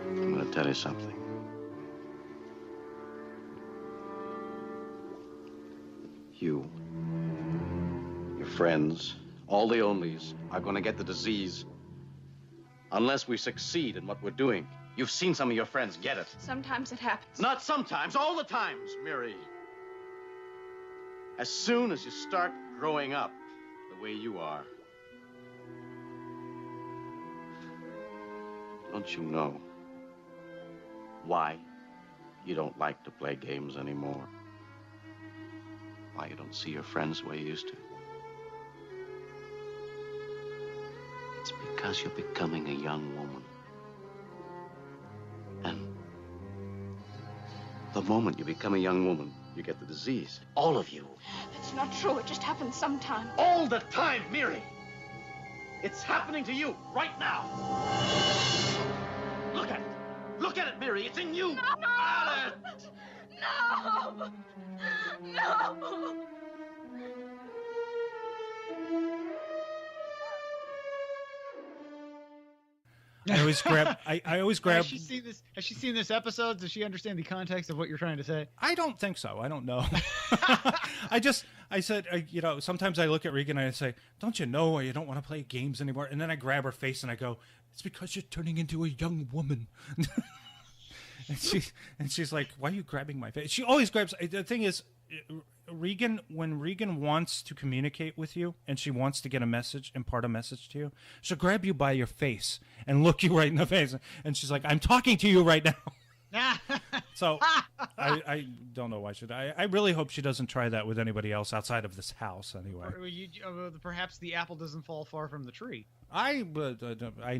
I'm going to tell you something. You, your friends, all the onlys are going to get the disease unless we succeed in what we're doing. You've seen some of your friends get it. Sometimes it happens. Not sometimes, all the times, Miri. As soon as you start growing up the way you are. Don't you know why you don't like to play games anymore? Why you don't see your friends the way you used to? It's because you're becoming a young woman. And the moment you become a young woman, you get the disease. All of you. That's not true. It just happens sometimes. All the time, Miri. It's happening to you right now. Look at it. Look at it, Miri. It's in you. No! At it. No! No! I always grab. I always grab. Has she seen this episode? Does she understand the context of what you're trying to say? I don't think so. I don't know. I said, sometimes I look at Regan and I say, don't you know why you don't want to play games anymore? And then I grab her face and I go, it's because you're turning into a young woman. and she's like, why are you grabbing my face? She always grabs. The thing is, when Regan wants to communicate with you and she wants to get a message, impart a message to you, she'll grab you by your face and look you right in the face. And she's like, I'm talking to you right now. So I don't know why I really hope she doesn't try that with anybody else outside of this house anyway. Perhaps the apple doesn't fall far from the tree. I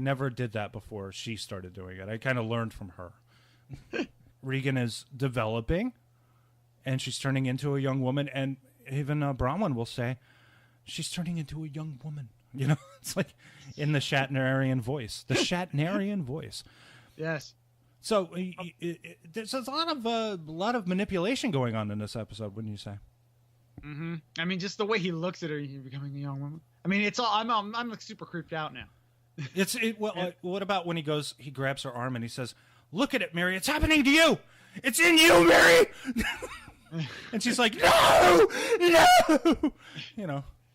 never did that before she started doing it. I kind of learned from her. Regan is developing and she's turning into a young woman, and even Bronwyn will say she's turning into a young woman. It's like in the Shatnerian voice. The Shatnerian voice. Yes. So there's a lot of manipulation going on in this episode, wouldn't you say? Mm-hmm. I mean, just the way he looks at her, you're becoming a young woman. I mean, it's all. I'm like super creeped out now. What about when he grabs her arm and he says, "Look at it, Miri. It's happening to you. It's in you, Miri." And she's like, no.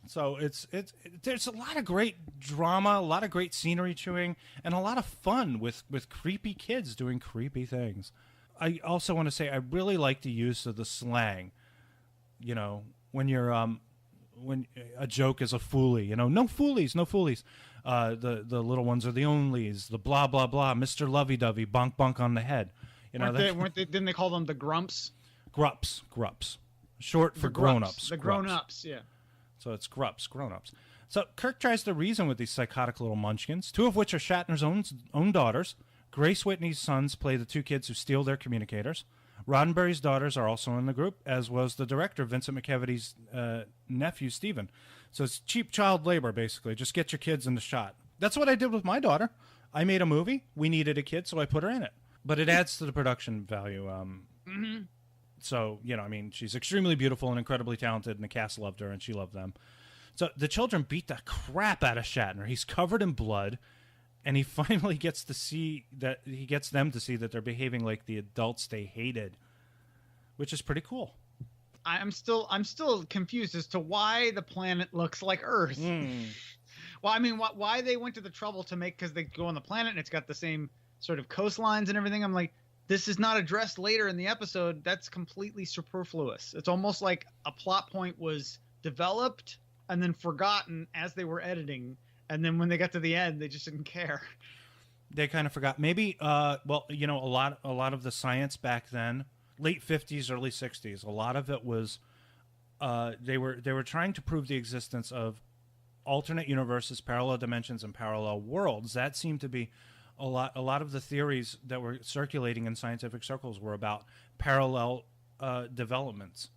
So there's a lot of great drama, a lot of great scenery chewing, and a lot of fun with creepy kids doing creepy things. I also want to say I really like the use of the slang. When you're when a joke is a foolie, no foolies, no foolies. The little ones are the onlys, the blah blah blah, Mr. Lovey-dovey, bonk bonk on the head. Didn't they call them the grumps? Grups. Short for grown-ups. The grown-ups, yeah. So it's grups, grown-ups. So Kirk tries to reason with these psychotic little munchkins, two of which are Shatner's own daughters. Grace Whitney's sons play the two kids who steal their communicators. Roddenberry's daughters are also in the group, as was the director, Vincent McKevity's nephew, Stephen. So it's cheap child labor, basically. Just get your kids in the shot. That's what I did with my daughter. I made a movie. We needed a kid, so I put her in it. But it adds to the production value. So, she's extremely beautiful and incredibly talented, and the cast loved her, and she loved them. So the children beat the crap out of Shatner. He's covered in blood, and he finally gets them to see that they're behaving like the adults they hated, which is pretty cool. I'm still confused as to why the planet looks like Earth. Well, I mean, why they went to the trouble to make, because they go on the planet and it's got the same sort of coastlines and everything. I'm like, this is not addressed later in the episode. That's completely superfluous. It's almost like a plot point was developed and then forgotten as they were editing, and then when they got to the end, they just didn't care. They kind of forgot. Maybe, a lot of the science back then, late 50s, early 60s, a lot of it was they were trying to prove the existence of alternate universes, parallel dimensions, and parallel worlds. That seemed to be a lot of the theories that were circulating in scientific circles were about parallel developments.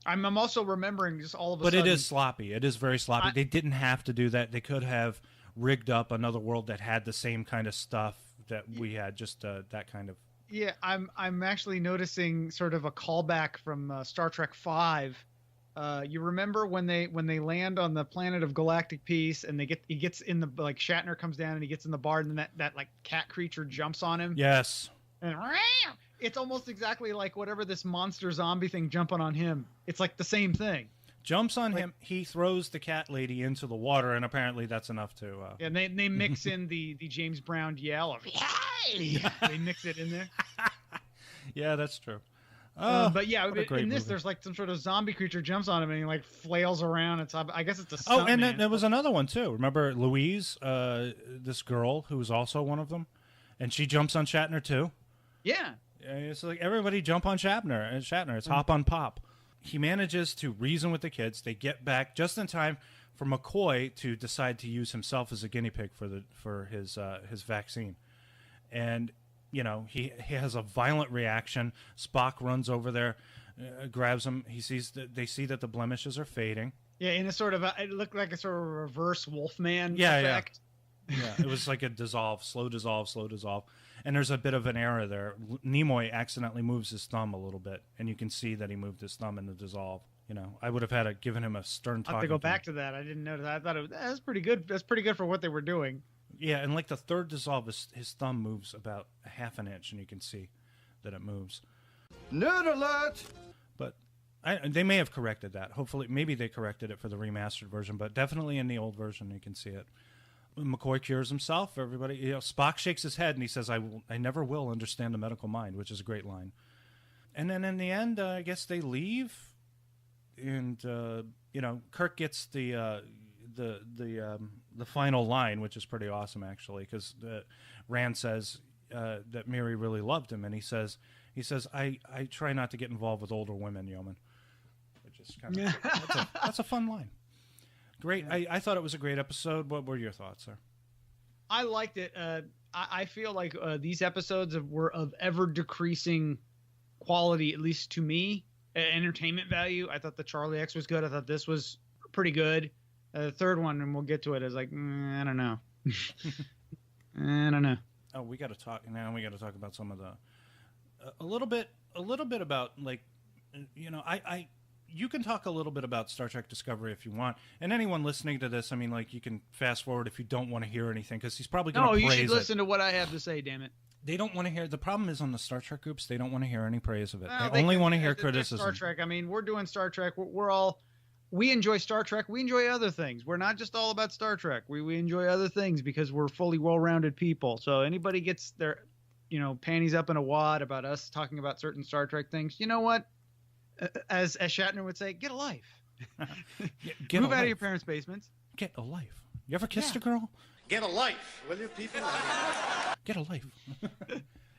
I'm also remembering just all of a But sudden. it is sloppy. It is very sloppy. They didn't have to do that. They could have rigged up another world that had the same kind of stuff that we had, just that kind of. Yeah, I'm actually noticing sort of a callback from Star Trek V. You remember when they land on the planet of galactic peace and he gets in the, like, Shatner comes down and he gets in the bar and then that like cat creature jumps on him. Yes. And it's almost exactly like whatever this monster zombie thing jumping on him. It's like the same thing. Jumps on him. He throws the cat lady into the water, and apparently that's enough to. And they mix in the James Brown yell of "Yay!" They mix it in there. Yeah, that's true. But yeah, what a great in this, movie. there's like some sort of zombie creature jumps on him and he like flails around. I guess it's a Oh, stuntman. and there was another one too. Remember Louise, this girl who was also one of them, and she jumps on Shatner too. Yeah. It's like everybody jump on Shatner. It's hop on pop. He manages to reason with the kids. They get back just in time for McCoy to decide to use himself as a guinea pig for his vaccine, and he has a violent reaction. Spock runs over there, grabs him. They see that the blemishes are fading. Yeah, in a sort of it looked like a sort of reverse Wolfman Yeah, effect. Yeah, it was like a slow dissolve. And there's a bit of an error there. Nimoy accidentally moves his thumb a little bit, and you can see that he moved his thumb in the dissolve. I would have given him a stern talking. I have to go back to that. I didn't notice that. I thought that's pretty good. That's pretty good for what they were doing. Yeah, and like the third dissolve, his thumb moves about a half an inch, and you can see that it moves. Nerd alert! But they may have corrected that. Hopefully, maybe they corrected it for the remastered version, but definitely in the old version, you can see it. McCoy cures himself. Everybody, Spock shakes his head and he says, I never will understand the medical mind," which is a great line. And then in the end, I guess they leave, and Kirk gets the final line, which is pretty awesome actually, because Rand says that Miri really loved him, and he says, I try not to get involved with older women, Yeoman, which is kind of that's a fun line. Great. I thought it was a great episode. What were your thoughts, sir? I liked it. I feel like these episodes were of ever decreasing quality, at least to me. Entertainment value. I thought the Charlie X was good. I thought this was pretty good. The third one, and we'll get to it, is like, I don't know. I don't know. Oh, we got to talk now. We got to talk about some of the a little bit about, like, you can talk a little bit about Star Trek Discovery if you want, and anyone listening to this, I mean, like, you can fast forward if you don't want to hear anything, because he's probably going to praise it. No, you should listen to what I have to say. Damn it. They don't want to hear. The problem is on the Star Trek groups, they don't want to hear any praise of it. They only want to hear criticism. Star Trek. I mean, we're doing Star Trek. We enjoy Star Trek. We enjoy other things. We're not just all about Star Trek. We enjoy other things because we're fully well-rounded people. So anybody gets their, panties up in a wad about us talking about certain Star Trek things, you know what? As Shatner would say, get a life. Move out of your parents' basements. Get a life. You ever kissed a girl? Get a life, will you, people? Get a life.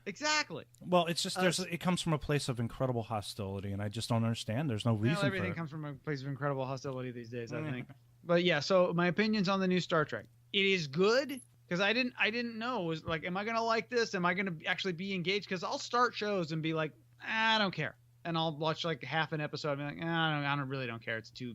Exactly. Well, it's just it comes from a place of incredible hostility, and I just don't understand. There's no reason for it. Everything comes from a place of incredible hostility these days, I think. But yeah, so my opinions on the new Star Trek. It is good because I didn't know. It was like, am I going to like this? Am I going to actually be engaged? Because I'll start shows and be like, I don't care. And I'll watch like half an episode and be like, I really don't care. It's too.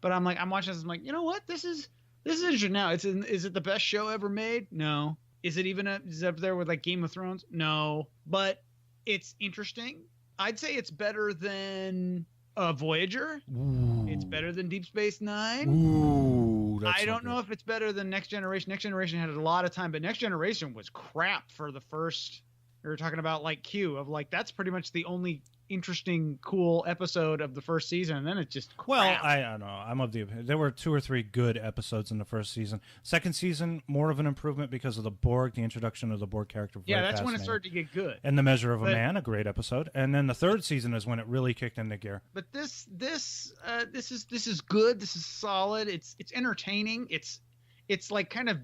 But I'm watching this. I'm like, you know what? This is interesting. Now, is it the best show ever made? No. Is it even is it up there with like Game of Thrones? No. But it's interesting. I'd say it's better than Voyager. Ooh. It's better than Deep Space Nine. Ooh, I don't know if it's better than Next Generation. Next Generation had a lot of time, but Next Generation was crap for the first. We were talking about like Q of like that's pretty much the only interesting, cool episode of the first season, and then it's just crap. Well, I don't know. I'm of the opinion. There were 2 or 3 good episodes in the first season. Second season, more of an improvement because of the Borg, the introduction of the Borg character. Yeah, that's when it started to get good. And The Measure of a Man, a great episode. And then the third season is when it really kicked into gear. But this is good. This is solid. It's entertaining. It's like kind of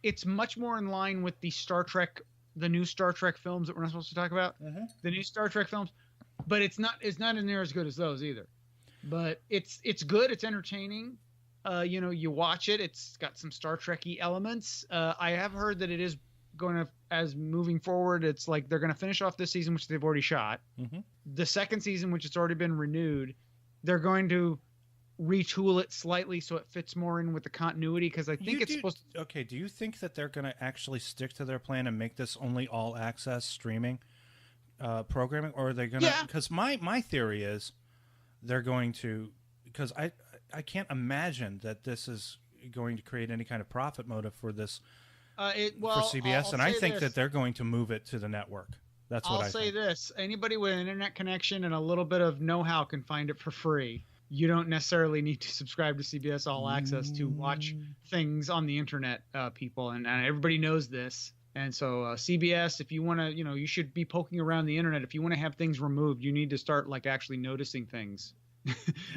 it's much more in line with the Star Trek, the new Star Trek films that we're not supposed to talk about. Mm-hmm. The new Star Trek films. But it's not near as good as those either. But it's good. It's entertaining. You watch it. It's got some Star Trek-y elements. I have heard that it is as moving forward, it's like they're going to finish off this season, which they've already shot. Mm-hmm. The second season, which it's already been renewed, they're going to retool it slightly so it fits more in with the continuity, because I think it's supposed to... Okay, do you think that they're going to actually stick to their plan and make this only all access streaming programming, or are they going to... Yeah. Because my theory is they're going to... Because I can't imagine that this is going to create any kind of profit motive for this for CBS, and I think that they're going to move it to the network. That's what I think. I'll say this. Anybody with an internet connection and a little bit of know-how can find it for free. You don't necessarily need to subscribe to CBS All Access to watch things on the internet, people, and everybody knows this. And so CBS, if you want to, you should be poking around the internet. If you want to have things removed, you need to start like actually noticing things.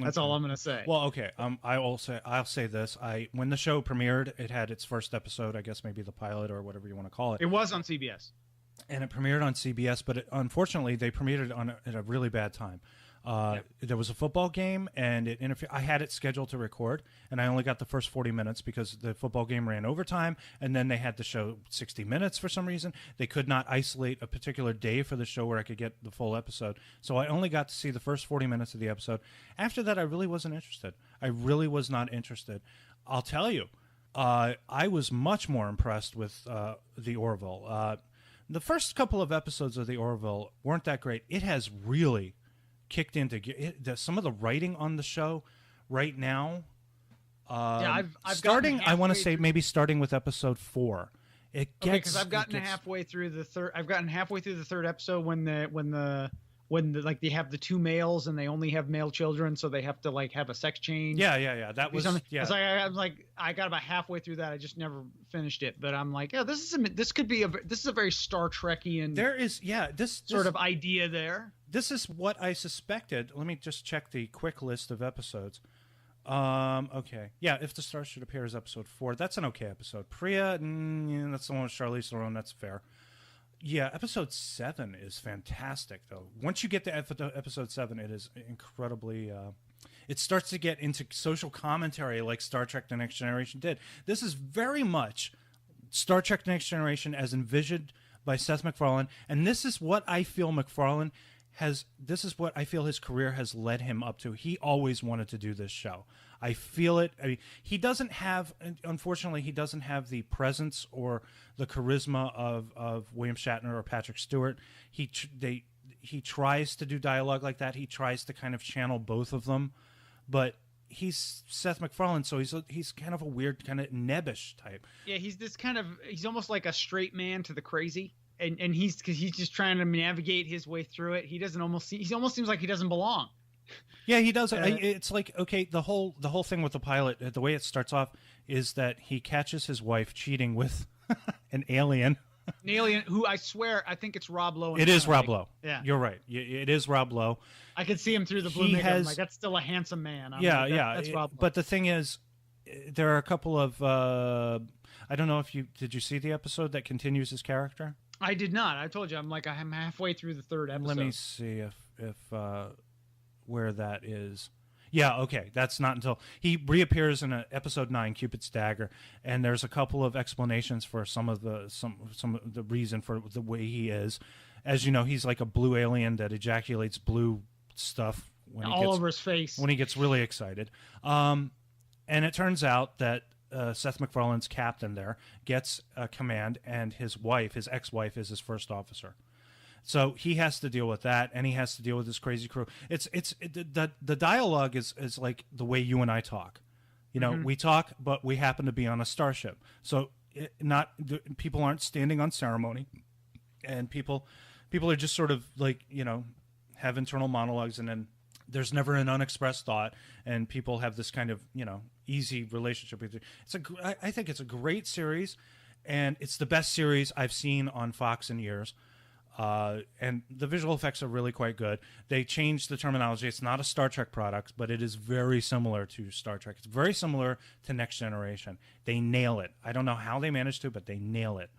That's all I'm going to say. Well, okay. I'll say this. When the show premiered, it had its first episode, I guess maybe the pilot or whatever you want to call it. It was on CBS. And it premiered on CBS, but unfortunately, they premiered it at a really bad time. There was a football game, and it interfered. I had it scheduled to record, and I only got the first 40 minutes because the football game ran overtime, and then they had the show 60 minutes for some reason. They could not isolate a particular day for the show where I could get the full episode, so I only got to see the first 40 minutes of the episode. After that, I really wasn't interested. I really was not interested. I'll tell you, I was much more impressed with the Orville. The first couple of episodes of the Orville weren't that great. It has really kicked into some of the writing on the show right now. I've starting. I want to say maybe starting with episode 4. It gets because I've gotten halfway through the third. I've gotten halfway through the third episode when like they have the two males and they only have male children, so they have to like have a sex change. Yeah. That was I'm like I got about halfway through that. I just never finished it, but I'm like, this is a very Star Trek-ian. There is this sort of idea there. This is what I suspected. Let me just check the quick list of episodes. Okay. Yeah, If the Stars Should Appear is episode 4. That's an okay episode. Priya, that's the one with Charlize Theron. That's fair. Yeah, episode 7 is fantastic, though. Once you get to episode 7, it is incredibly... it starts to get into social commentary like Star Trek The Next Generation did. This is very much Star Trek The Next Generation as envisioned by Seth MacFarlane, and this is what I feel MacFarlane this is what I feel his career has led him up to. He always wanted to do this show. I feel it. I mean, unfortunately, he doesn't have the presence or the charisma of William Shatner or Patrick Stewart. He tries to do dialogue like that. He tries to kind of channel both of them, but he's Seth MacFarlane, so he's kind of a weird, kind of nebbish type. Yeah, he's almost like a straight man to the crazy. And he's just trying to navigate his way through it. He almost seems like he doesn't belong. Yeah, he does. It's like, okay, the whole thing with the pilot, the way it starts off is that he catches his wife cheating with an alien. An alien who I swear I think it's Rob Lowe. It is Rob Lowe. Yeah, you're right. It is Rob Lowe. I could see him through the blue makeup. I'm like, that's still a handsome man. That's Rob Lowe. But the thing is, there are a couple of. I don't know if did you see the episode that continues his character? I did not. I told you I'm halfway through the third episode. Let me see if where that is. Yeah, okay. That's not until he reappears in episode 9, Cupid's Dagger, and there's a couple of explanations for some of the reason for the way he is. As you know, he's like a blue alien that ejaculates blue stuff over his face when he gets really excited. And it turns out that Seth MacFarlane's captain there gets a command, and his ex-wife, is his first officer. So he has to deal with that, and he has to deal with this crazy crew. The dialogue is like the way you and I talk. We talk, but we happen to be on a starship. So people aren't standing on ceremony, and people are just sort of like, have internal monologues, and then there's never an unexpressed thought, and people have this kind of, easy relationship with it. I think it's a great series, and it's the best series I've seen on Fox in years. And the visual effects are really quite good. They changed the terminology. It's not a Star Trek product, but it is very similar to Star Trek. It's very similar to Next Generation. They nail it. I don't know how they managed to, but they nail it.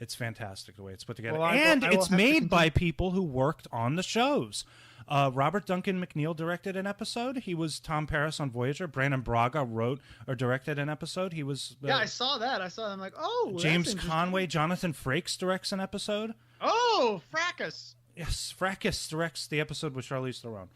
It's fantastic the way it's put together. Well, and I will it's have to made by people who worked on the shows. Robert Duncan McNeil directed an episode. He was Tom Paris on Voyager. Brandon Braga wrote or directed an episode. He was... yeah, I saw that. I'm like, oh, James Conway. Jonathan Frakes directs an episode. Oh, Fracas. Yes, Fracas directs the episode with Charlize Theron.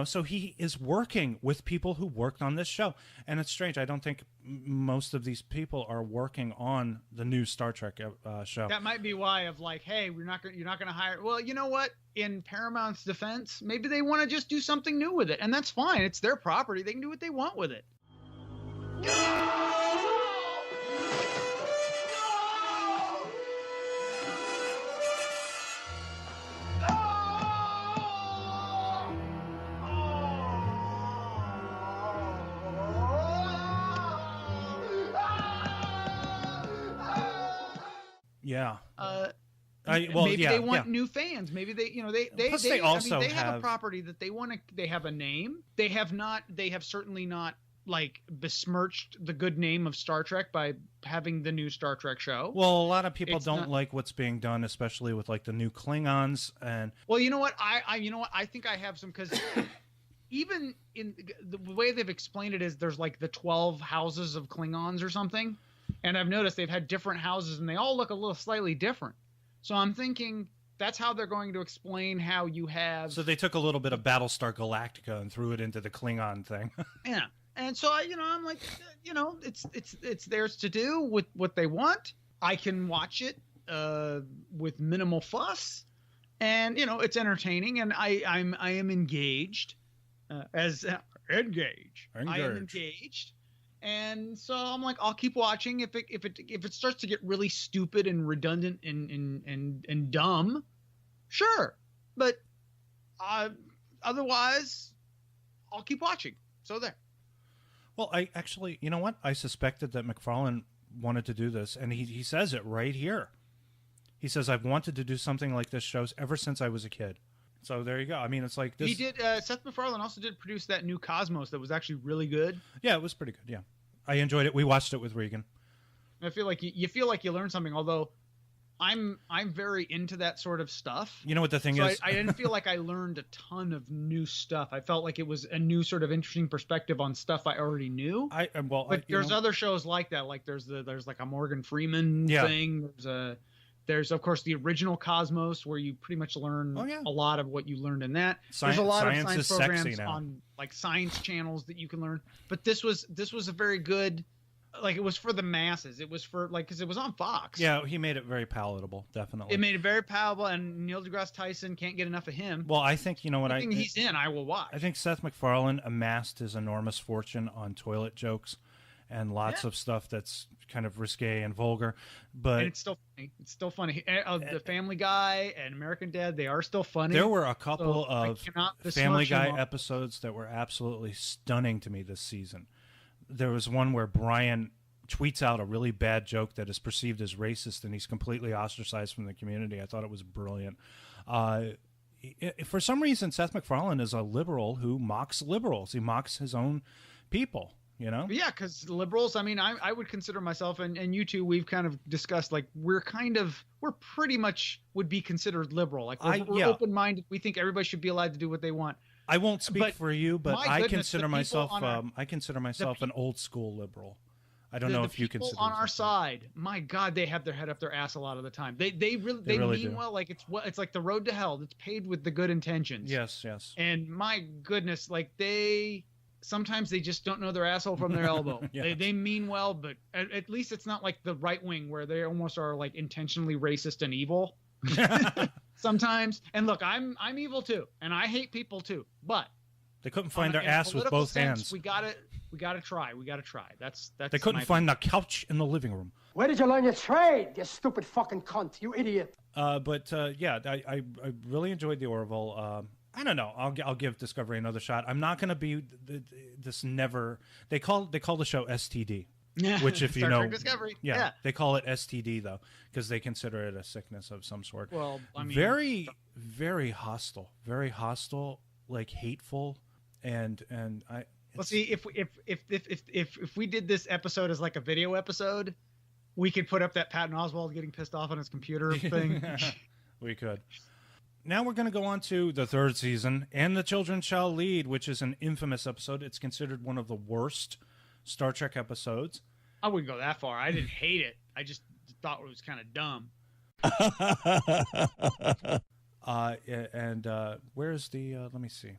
So he is working with people who worked on this show, and it's strange. I don't think most of these people are working on the new Star Trek show. That might be why of like, hey, you're not going to hire. Well, you know what? In Paramount's defense, maybe they want to just do something new with it, and that's fine. It's their property. They can do what they want with it. Yeah. Maybe they want new fans. Maybe they, Plus they also have a property that they want to. They have a name. They have certainly not like besmirched the good name of Star Trek by having the new Star Trek show. Well, a lot of people don't like what's being done, especially with like the new Klingons and. Well, you know what? I think I have some because. Even in the way they've explained it is there's like the 12 houses of Klingons or something. And I've noticed they've had different houses and they all look a little slightly different. So I'm thinking that's how they're going to explain how you have. So they took a little bit of Battlestar Galactica and threw it into the Klingon thing. Yeah. And so I'm like, it's theirs to do with what they want. I can watch it with minimal fuss and, it's entertaining and I am engaged. Engage. I am engaged, and so I'm like, I'll keep watching. If it starts to get really stupid and redundant and dumb, sure, but otherwise, I'll keep watching. So there. Well, I actually, you know what? I suspected that McFarlane wanted to do this, and he says it right here. He says, "I've wanted to do something like this shows ever since I was a kid." So there you go. I mean, it's like this. He did. Seth MacFarlane also did produce that new Cosmos that was actually really good. Yeah, it was pretty good. Yeah, I enjoyed it. We watched it with Regan. I feel like you learned something. Although, I'm very into that sort of stuff. You know what the thing is? I didn't feel like I learned a ton of new stuff. I felt like it was a new sort of interesting perspective on stuff I already knew. But there's other shows like that. Like there's like a Morgan Freeman thing. There's, of course, the original Cosmos, where you pretty much learn a lot of what you learned in that. There's a lot of science programs on like science channels that you can learn. But this was a very good, like it was for the masses. It was for because it was on Fox. Yeah, he made it very palatable, definitely. It made it very palatable, and Neil deGrasse Tyson can't get enough of him. Well, I think Anything he's in, I will watch. I think Seth MacFarlane amassed his enormous fortune on toilet jokes. And lots of stuff that's kind of risque and vulgar, but and it's still funny. It's still funny. The Family Guy and American Dad, they are still funny. There were a couple of Family Guy episodes that were absolutely stunning to me this season. There was one where Brian tweets out a really bad joke that is perceived as racist, and he's completely ostracized from the community. I thought it was brilliant. For some reason, Seth MacFarlane is a liberal who mocks liberals. He mocks his own people. Yeah, because liberals, I mean, I would consider myself, and you two, we've kind of discussed, like, we're pretty much would be considered liberal. Like, we're open-minded. We think everybody should be allowed to do what they want. I won't speak for you, but I consider myself an old-school liberal. I don't know if you consider on our side. My God, they have their head up their ass a lot of the time. They really mean well. Like it's like the road to hell. It's paved with the good intentions. Yes. And my goodness, like sometimes they just don't know their asshole from their elbow. Yes. They mean well, but at least it's not like the right wing where they almost are like intentionally racist and evil sometimes. And look, I'm evil too, and I hate people too. But they couldn't find their ass with both hands. We gotta try. That's. They couldn't find the couch in the living room. Where did you learn your trade, you stupid fucking cunt, you idiot? I really enjoyed the Orville. I don't know. I'll give Discovery another shot. I'm not going to be this never. They call the show STD, which if you know, Discovery. Yeah, they call it STD though because they consider it a sickness of some sort. Well, I mean, very, very hostile, like hateful, and I. Well, see, if we did this episode as like a video episode, We could put up that Patton Oswalt getting pissed off on his computer thing. We could. Now we're going to go on to the third season, And the Children Shall Lead, which is an infamous episode. It's considered one of the worst Star Trek episodes. I wouldn't go that far. I didn't hate it. I just thought it was kind of dumb. Where's the, let me see.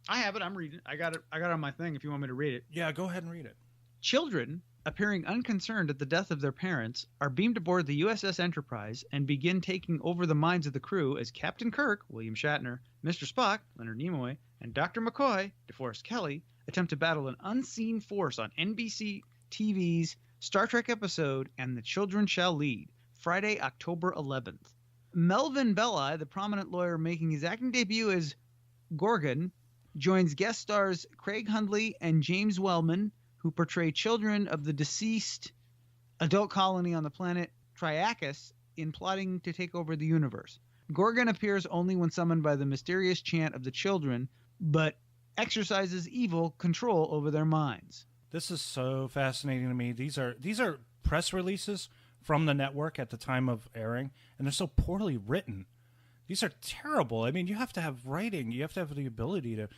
I have it. I'm reading it. I got it on my thing if you want me to read it. Yeah, go ahead and read it. Children, appearing unconcerned at the death of their parents, are beamed aboard the USS Enterprise and begin taking over the minds of the crew as Captain Kirk, William Shatner, Mr. Spock, Leonard Nimoy, and Dr. McCoy, DeForest Kelley, attempt to battle an unseen force on NBC TV's Star Trek episode And the Children Shall Lead, Friday, October 11th. Melvin Belli, the prominent lawyer making his acting debut as Gorgon, joins guest stars Craig Hundley and James Wellman, who portray children of the deceased adult colony on the planet Triacus in plotting to take over the universe. Gorgon appears only when summoned by the mysterious chant of the children, but exercises evil control over their minds. This is so fascinating to me. These are press releases from the network at the time of airing, and they're so poorly written. These are terrible. I mean, you have to have writing. You have to have the ability to...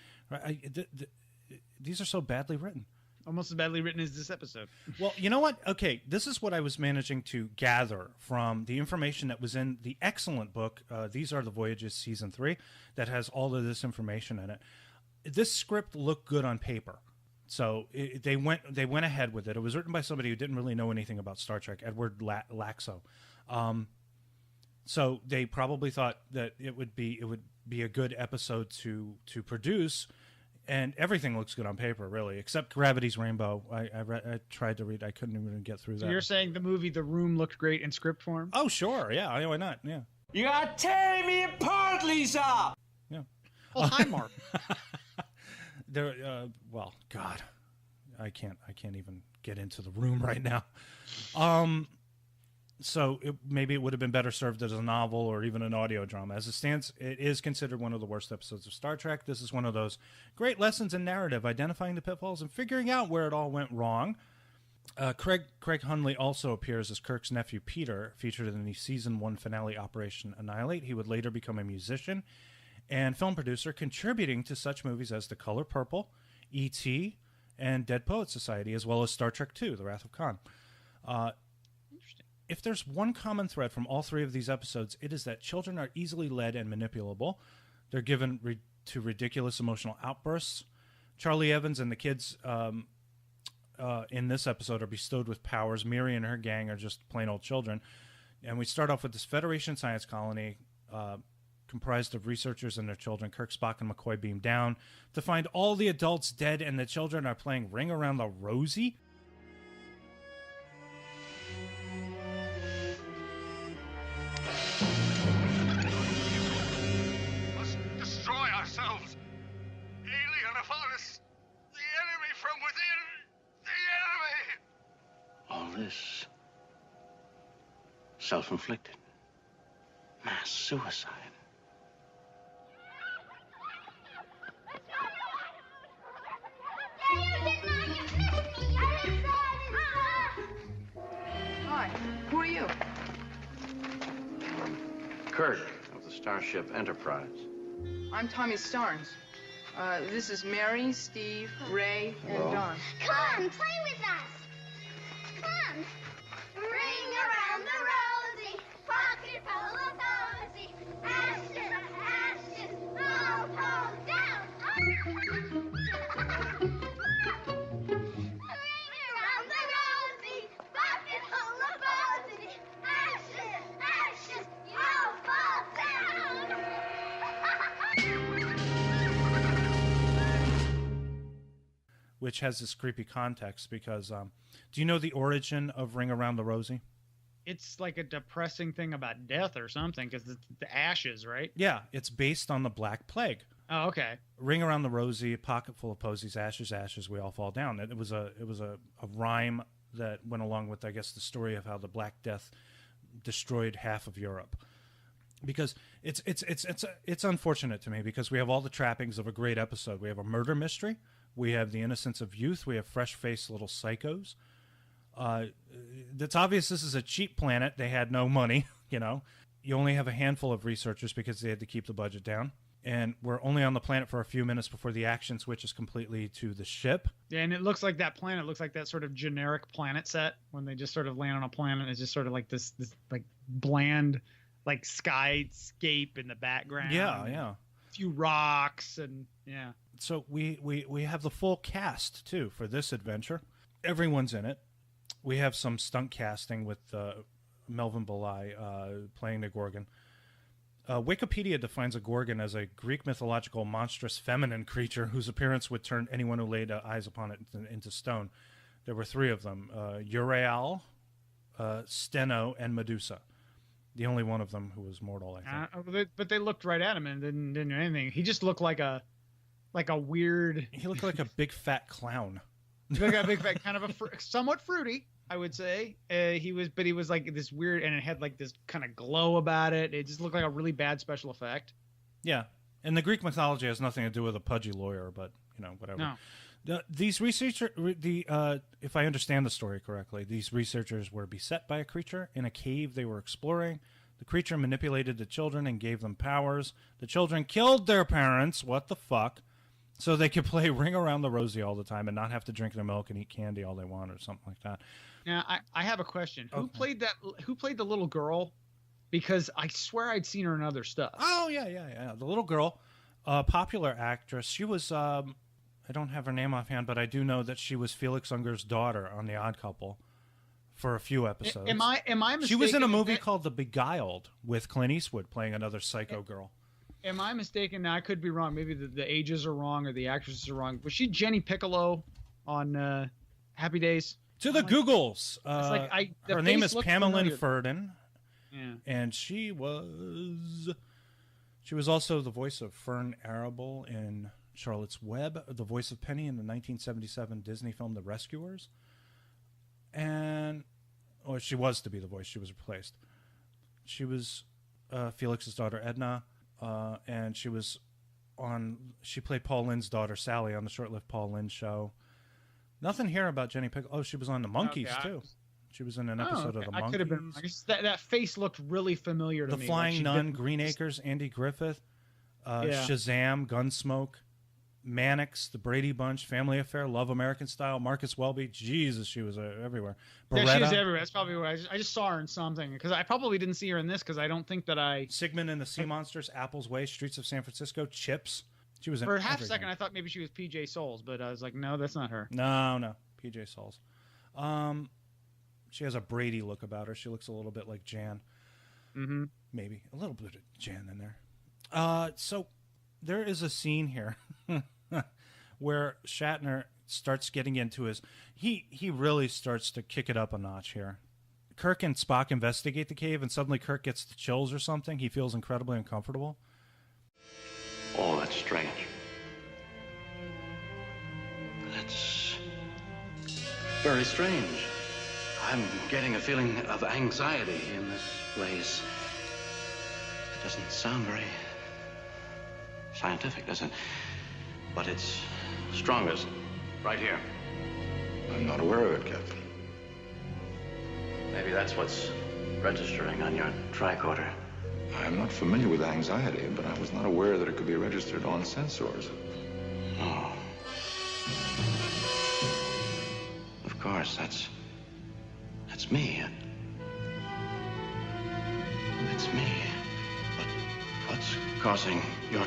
these are so badly written. Almost as badly written as this episode. Well, you know what? Okay, this is what I was managing to gather from the information that was in the excellent book, These Are the Voyages, Season 3, that has all of this information in it. This script looked good on paper. So they went ahead with it. It was written by somebody who didn't really know anything about Star Trek, Edward Laxo. So they probably thought that it would be a good episode to produce. And everything looks good on paper, really, except Gravity's Rainbow. I tried to read. I couldn't even get through that. So you're saying the movie The Room looked great in script form? Oh, sure. Yeah. Why not? Yeah. You are tearing me apart, Lisa! Yeah. Oh, hi, Mark. Well, God. I can't even get into The Room right now. So maybe it would have been better served as a novel or even an audio drama. As it stands, it is considered one of the worst episodes of Star Trek. This is one of those great lessons in narrative, identifying the pitfalls and figuring out where it all went wrong. Craig Hundley also appears as Kirk's nephew Peter, featured in the Season 1 finale Operation Annihilate. He would later become a musician and film producer, contributing to such movies as The Color Purple, E.T., and Dead Poets Society, as well as Star Trek II, The Wrath of Khan. If there's one common thread from all three of these episodes, it is that children are easily led and manipulable. They're given to ridiculous emotional outbursts. Charlie Evans and the kids in this episode are bestowed with powers. Miri and her gang are just plain old children. And we start off with this Federation science colony comprised of researchers and their children. Kirk, Spock, and McCoy beam down to find all the adults dead and the children are playing Ring Around the Rosie. Destroy ourselves. Alien upon us. The enemy from within. The enemy. All this self-inflicted. Mass suicide. Hi, who are you? Kirk of the Starship Enterprise. I'm Tommy Starnes. This is Mary, Steve, Ray, and Don. Come, play with us. Come. Ring around the rosy, pocket full of posy. Ashes, ashes, all fall down. Ring around the rosy, pocket full of posy. Ashes, ashes, all fall down. Which has this creepy context because do you know the origin of Ring Around the Rosie? It's like a depressing thing about death or something because it's the ashes, right? Yeah, it's based on the Black Plague. Oh, okay. Ring Around the Rosie, a pocket full of posies, ashes, ashes, we all fall down. It was a rhyme that went along with, I guess, the story of how the Black Death destroyed half of Europe. Because it's unfortunate to me because we have all the trappings of a great episode. We have a murder mystery. We have the innocence of youth. We have fresh-faced little psychos. It's obvious this is a cheap planet. They had no money, you know. You only have a handful of researchers because they had to keep the budget down. And we're only on the planet for a few minutes before the action switches completely to the ship. Yeah, and it looks like that planet looks like that sort of generic planet set when they just sort of land on a planet. It's just sort of like this like bland, like skyscape in the background. Yeah. A few rocks and yeah. So we have the full cast too for this adventure. Everyone's in it. We have some stunt casting with Melvin Belli playing the Gorgon. Wikipedia defines a Gorgon as a Greek mythological monstrous feminine creature whose appearance would turn anyone who laid eyes upon it into stone. There were three of them, Uriel, Steno, and Medusa. The only one of them who was mortal, I think. But they looked right at him and didn't do anything. He just looked like a weird... He looked like a big fat clown. He looked like a big fat, kind of somewhat fruity, I would say. He was like this weird, and it had like this kind of glow about it. It just looked like a really bad special effect. Yeah, and the Greek mythology has nothing to do with a pudgy lawyer, but you know, whatever. No. These researchers, if I understand the story correctly, these researchers were beset by a creature in a cave they were exploring. The creature manipulated the children and gave them powers. The children killed their parents. What the fuck? So they could play Ring Around the Rosie all the time and not have to drink their milk and eat candy all they want or something like that. Now, I have a question. Who played the little girl? Because I swear I'd seen her in other stuff. Oh, yeah. The little girl, popular actress. She was, I don't have her name offhand, but I do know that she was Felix Unger's daughter on The Odd Couple for a few episodes. Am I mistaken? She was in a movie called The Beguiled with Clint Eastwood playing another psycho girl. Am I mistaken? Now, I could be wrong. Maybe the ages are wrong or the actresses are wrong. Was she Jenny Piccolo on Happy Days? To the Googles. Her name is Pamela Ferdin. Yeah. And she was also the voice of Fern Arable in Charlotte's Web, the voice of Penny in the 1977 Disney film The Rescuers. And she was to be the voice. She was replaced. She was Felix's daughter Edna. And she played Paul Lynde's daughter Sally on the short-lived Paul Lynde show. Nothing here about Jenny Pickle. Oh, she was on The Monkees too. She was in an episode of The Monkees. I could have been. I guess that face looked really familiar to me. The Flying Nun, Green Acres, Andy Griffith, Shazam, Gunsmoke, Mannix, The Brady Bunch, Family Affair, Love American Style, Marcus Welby. Jesus, she was everywhere. Beretta. Yeah, she was everywhere. That's probably why I just saw her in something. Because I probably didn't see her in this because I don't think that I... Sigmund and the Sea Monsters, Apple's Way, Streets of San Francisco, Chips. She was in For a half second, I thought maybe she was PJ Souls, but I was like, no, that's not her. No, PJ Souls. She has a Brady look about her. She looks a little bit like Jan. Mm-hmm. Maybe. A little bit of Jan in there. So there is a scene here where Shatner starts getting into his... He really starts to kick it up a notch here. Kirk and Spock investigate the cave, and suddenly Kirk gets the chills or something. He feels incredibly uncomfortable. Oh, that's strange. That's very strange. I'm getting a feeling of anxiety in this place. It doesn't sound very scientific, does it? But it's strongest right here. I'm not aware of it, Captain. Maybe that's what's registering on your tricorder. I'm not familiar with anxiety, but I was not aware that it could be registered on sensors. Oh. Of course, that's me. It's me. But what's causing your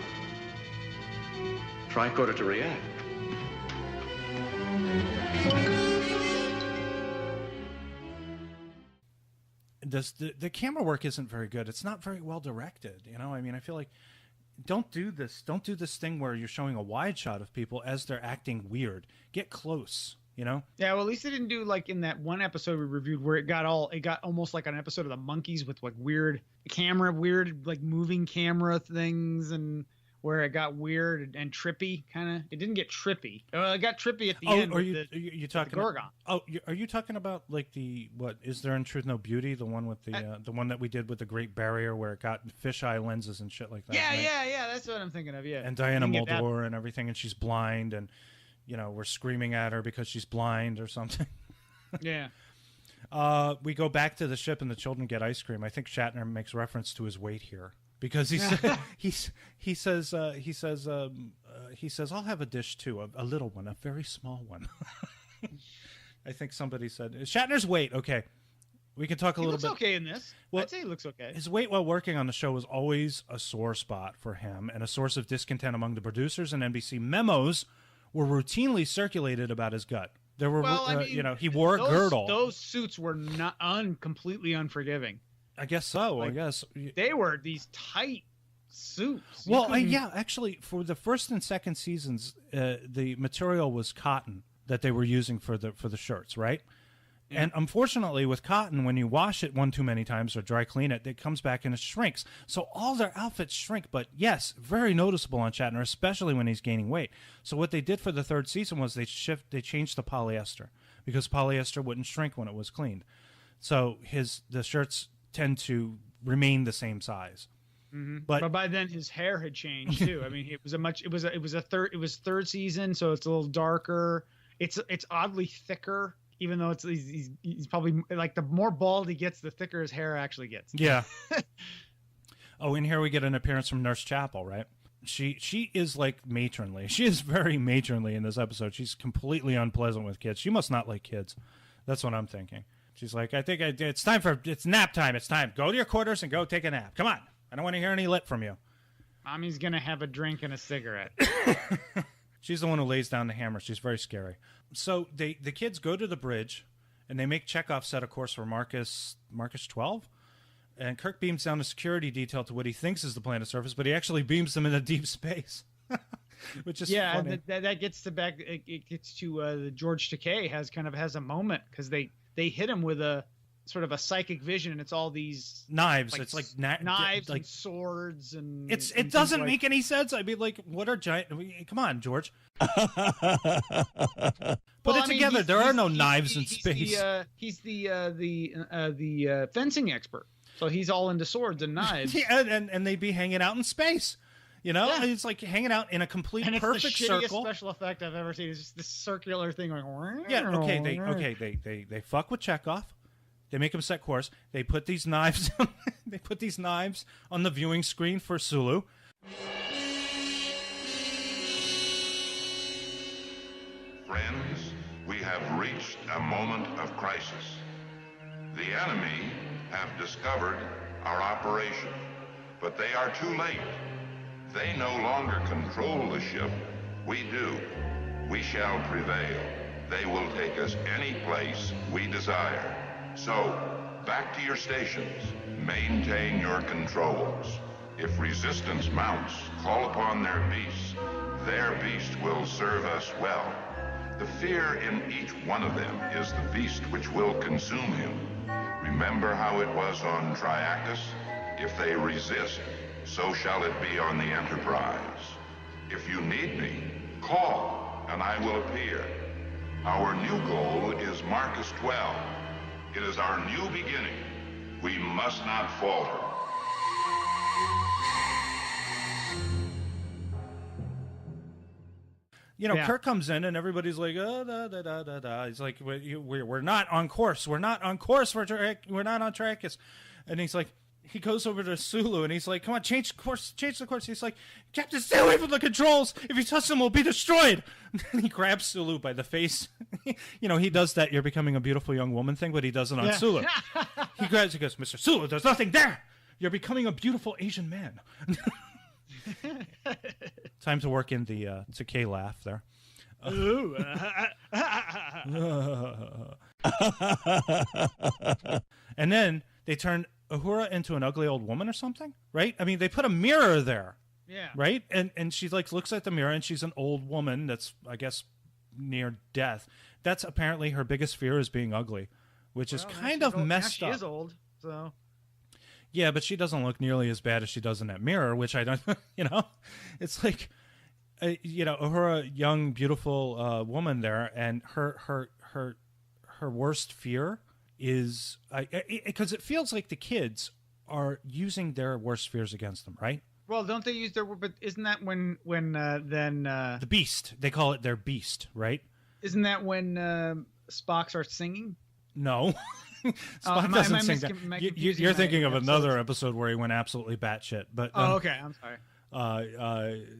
tricorder to react? The camera work isn't very good. It's not very well directed. You know, I mean, I feel like don't do this thing where you're showing a wide shot of people as they're acting weird. Get close, you know? Yeah, well, at least they didn't do like in that one episode we reviewed where it got almost like an episode of the Monkees with like weird like moving camera things, and where it got weird and trippy kind of. It didn't get trippy. It got trippy at the end. Are you talking the Gorgon? Are you talking about like what is there in Truth No Beauty? The one with the one that we did with the Great Barrier where it got fisheye lenses and shit like that. Yeah, right? yeah. That's what I'm thinking of. Yeah. And Diana Muldaur and everything, and she's blind, and you know we're screaming at her because she's blind or something. Yeah. We go back to the ship and the children get ice cream. I think Shatner makes reference to his weight here because he says I'll have a dish too, a little one, a very small one. I think somebody said Shatner's weight. Okay, we can talk a little bit. He looks okay in this. Well, I'd say he looks okay. His weight while working on the show was always a sore spot for him and a source of discontent among the producers, and NBC memos were routinely circulated about his gut. There were, he wore a girdle. Those suits were not completely unforgiving. I guess so. I guess they were these tight suits. Well, actually, for the first and second seasons, the material was cotton that they were using for the shirts, right? Yeah. And unfortunately, with cotton, when you wash it one too many times or dry clean it, it comes back and it shrinks. So all their outfits shrink. But yes, very noticeable on Shatner, especially when he's gaining weight. So what they did for the third season was they changed to polyester because polyester wouldn't shrink when it was cleaned. So the shirts tend to remain the same size. Mm-hmm. But by then his hair had changed too. I mean, it was third season, so it's a little darker. It's oddly thicker, even though he's probably like the more bald he gets, the thicker his hair actually gets. Yeah. Oh, and here we get an appearance from Nurse Chapel, right? She is like matronly. She is very matronly in this episode. She's completely unpleasant with kids. She must not like kids. That's what I'm thinking. She's like, it's nap time. It's time. Go to your quarters and go take a nap. Come on. I don't want to hear any lit from you. Mommy's going to have a drink and a cigarette. She's the one who lays down the hammer. She's very scary. So the kids go to the bridge, and they make Chekhov set a course for Marcus 12. And Kirk beams down a security detail to what he thinks is the planet's surface, but he actually beams them into deep space, which is funny. That gets to the George Takei has a moment because they hit him with a sort of a psychic vision, and it's all these knives. It's like knives and swords, and it doesn't make any sense. I mean, like, what are giant? Come on, George. Put it together. There are no knives in space. He's the fencing expert, so he's all into swords and knives. Yeah, and they'd be hanging out in space. You know, yeah. It's like hanging out in a complete perfect the circle. Special effect I've ever seen. It's just this circular thing going. Yeah. They fuck with Chekhov. They make him set course. They put these knives. They put these knives on the viewing screen for Sulu. Friends, we have reached a moment of crisis. The enemy have discovered our operation, but they are too late. They no longer control the ship. We do. We shall prevail. They will take us any place we desire. So, back to your stations. Maintain your controls. If resistance mounts, call upon their beasts. Their beast will serve us well. The fear in each one of them is the beast which will consume him. Remember how it was on Triacus? If they resist, so shall it be on the Enterprise. If you need me, call, and I will appear. Our new goal is Marcus 12. It is our new beginning. We must not falter. You know, yeah. Kirk comes in and everybody's like, oh, da, da, da, da, da. He's like, we're not on course. We're not on course. We're not on Trachis. And he's like, he goes over to Sulu and he's like, come on, change the course. He's like, Captain, stay away from the controls. If you touch them, we'll be destroyed. And he grabs Sulu by the face. You know, he does that "you're becoming a beautiful young woman" thing, but he does it on Sulu. He goes, Mr. Sulu, there's nothing there. You're becoming a beautiful Asian man. Time to work in the Takei laugh there. And then they turn Uhura into an ugly old woman or something, right? I mean, they put a mirror there. Yeah. Right? And she like looks at the mirror and she's an old woman that's, I guess, near death. That's apparently her biggest fear, is being ugly, which is kind of messed up. She is old, so. Yeah, but she doesn't look nearly as bad as she does in that mirror, which I don't, you know, it's like, you know, Uhura, young, beautiful woman there, and her worst fear is, because it feels like the kids are using their worst fears against them, right? Well, don't they use their? But isn't that when the beast? They call it their beast, right? Isn't that when Spock starts singing? No. Spock doesn't sing that. You're thinking of another episode where he went absolutely batshit. But okay, I'm sorry.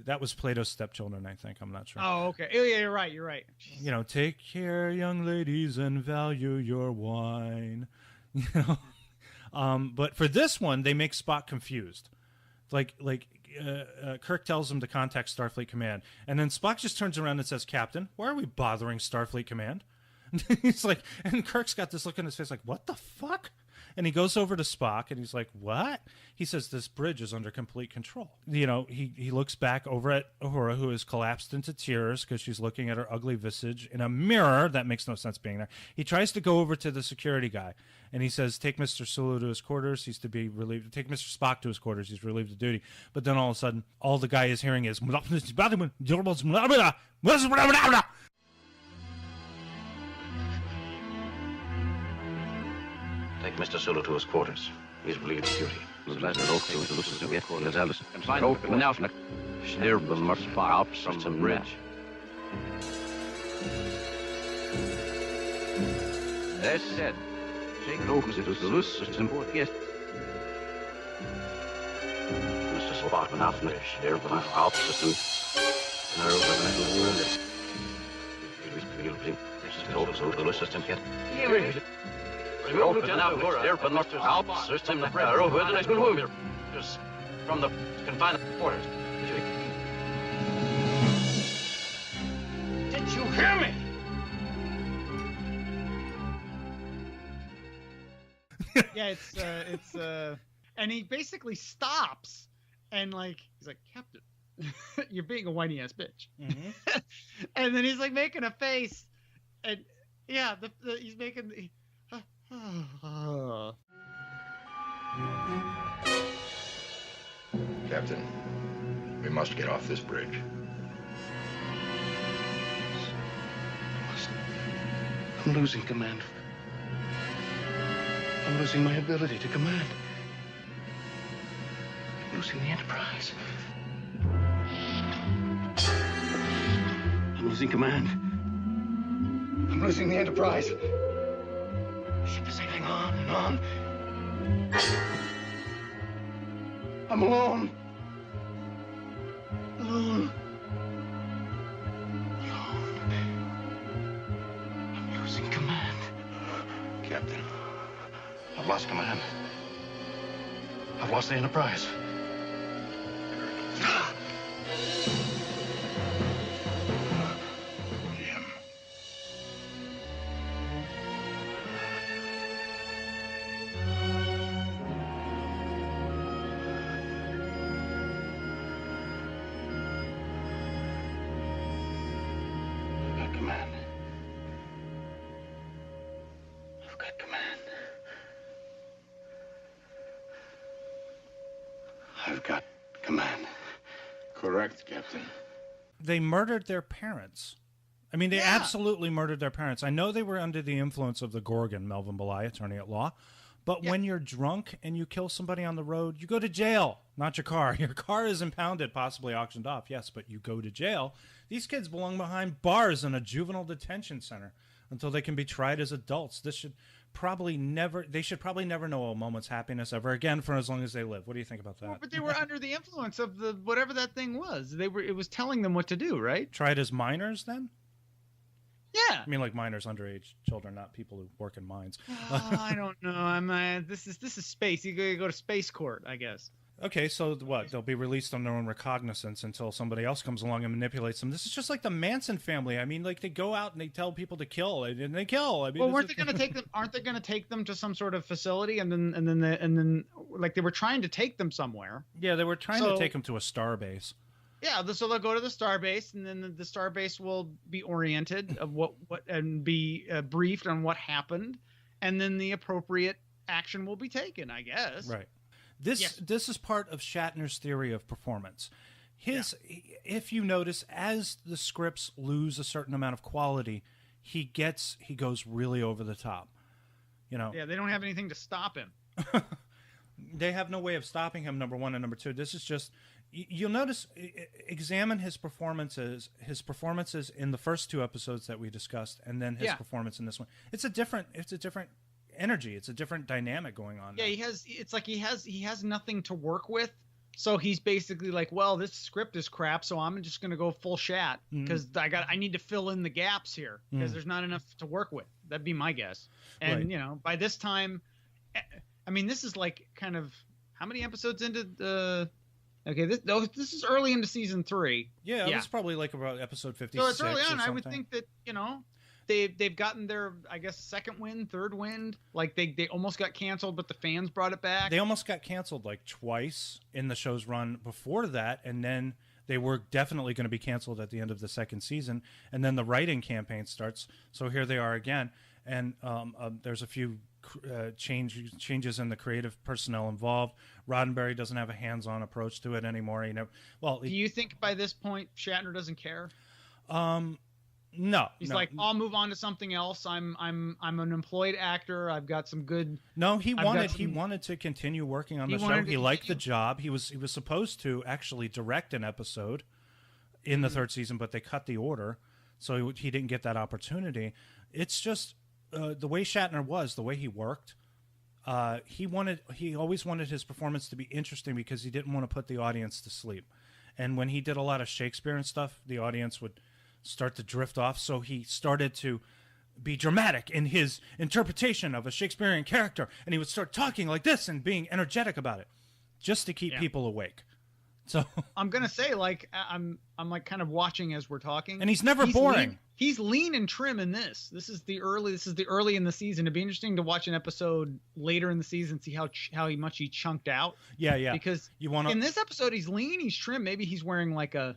That was Plato's Stepchildren, I think. I'm not sure. Oh, okay. Oh, yeah, you're right. You're right. You know, take care, young ladies, and value your wine. You know, but for this one, they make Spock confused. Like Kirk tells him to contact Starfleet Command, and then Spock just turns around and says, "Captain, why are we bothering Starfleet Command?" He's like, and Kirk's got this look on his face, like, "What the fuck?" And he goes over to Spock, and he's like, "What?" He says, "This bridge is under complete control." You know, he looks back over at Uhura, who has collapsed into tears because she's looking at her ugly visage in a mirror. That makes no sense being there. He tries to go over to the security guy, and he says, "Take Mr. Sulu to his quarters. He's to be relieved. Take Mr. Spock to his quarters. He's relieved of duty." But then all of a sudden, all the guy is hearing is... Take Mr. Sulu to his quarters. He's relieved of duty. From the bridge. That's said. Mr. Spock went off the from the confined quarters. Did you hear me? Yeah, it's and he basically stops and like he's like, "Captain, you're being a whiny ass bitch." Mm-hmm. And then he's like making a face, and yeah, he's making the. Captain, we must get off this bridge. I'm losing command. I'm losing my ability to command. I'm losing the Enterprise. I'm losing command. I'm losing the Enterprise. The ship is sailing on and on. I'm alone. Alone. I'm losing command. Captain. I've lost command. I've lost the Enterprise. Jim. I've got command. I've got command. I've got command. Correct, Captain. They murdered their parents. I mean, they absolutely murdered their parents. I know they were under the influence of the Gorgon, Melvin Belay, attorney at law. But when you're drunk and you kill somebody on the road, you go to jail, not your car. Your car is impounded, possibly auctioned off, yes, but you go to jail. These kids belong behind bars in a juvenile detention center until they can be tried as adults. They should probably never know a moment's happiness ever again for as long as they live. What do you think about that? Well, but they were under the influence of the whatever that thing was. It was telling them what to do, right? Tried as minors then? Yeah. I mean, like minors, underage children, not people who work in mines. I don't know. This is space. You gotta go to space court, I guess. Okay, so what? They'll be released on their own recognizance until somebody else comes along and manipulates them. This is just like the Manson family. I mean, like they go out and they tell people to kill, and they kill. I mean, well, aren't they going to take them to some sort of facility, and then like they were trying to take them somewhere? Yeah, they were trying to take them to a star base. Yeah, so they'll go to the star base, and then the star base will be oriented of what and be briefed on what happened, and then the appropriate action will be taken, I guess. Right. This is part of Shatner's theory of performance. If you notice, as the scripts lose a certain amount of quality, he goes really over the top. You know. Yeah, they don't have anything to stop him. They have no way of stopping him. Number one, and number two, this is just. You'll notice. Examine his performances in the first two episodes that we discussed, and then his performance in this one. It's a different energy. It's a different dynamic going on. Yeah, now. he has nothing to work with. So he's basically like, well, this script is crap, so I'm just going to go full shat because I need to fill in the gaps here because there's not enough to work with. That'd be my guess. And, by this time, I mean, this is like kind of how many episodes into the okay, this is early into season 3. Yeah, this is probably like about episode 56. So it's early on. I would think that, they've gotten their, I guess, second wind, third wind. Like they almost got canceled, but the fans brought it back. They almost got canceled like twice in the show's run before that, and then they were definitely going to be canceled at the end of the second season. And then the writing campaign starts, so here they are again. And there's a few changes in the creative personnel involved. Roddenberry doesn't have a hands-on approach to it anymore. Do you think by this point Shatner doesn't care? No, he's like, I'll move on to something else. I'm an employed actor. I've got some good. No, he wanted to continue working on the show. He liked the job. He was supposed to actually direct an episode in the third season, but they cut the order, so he didn't get that opportunity. It's just the way Shatner was, the way he worked. He always wanted his performance to be interesting because he didn't want to put the audience to sleep. And when he did a lot of Shakespeare and stuff, the audience would start to drift off, so he started to be dramatic in his interpretation of a Shakespearean character, and he would start talking like this and being energetic about it just to keep people awake. So I'm gonna say, like, I'm like kind of watching as we're talking, and he's never boring. He's lean and trim in this. This is the early in the season. It'd be interesting to watch an episode later in the season, see how much he chunked out. Yeah. Because in this episode he's lean, he's trim. Maybe he's wearing like a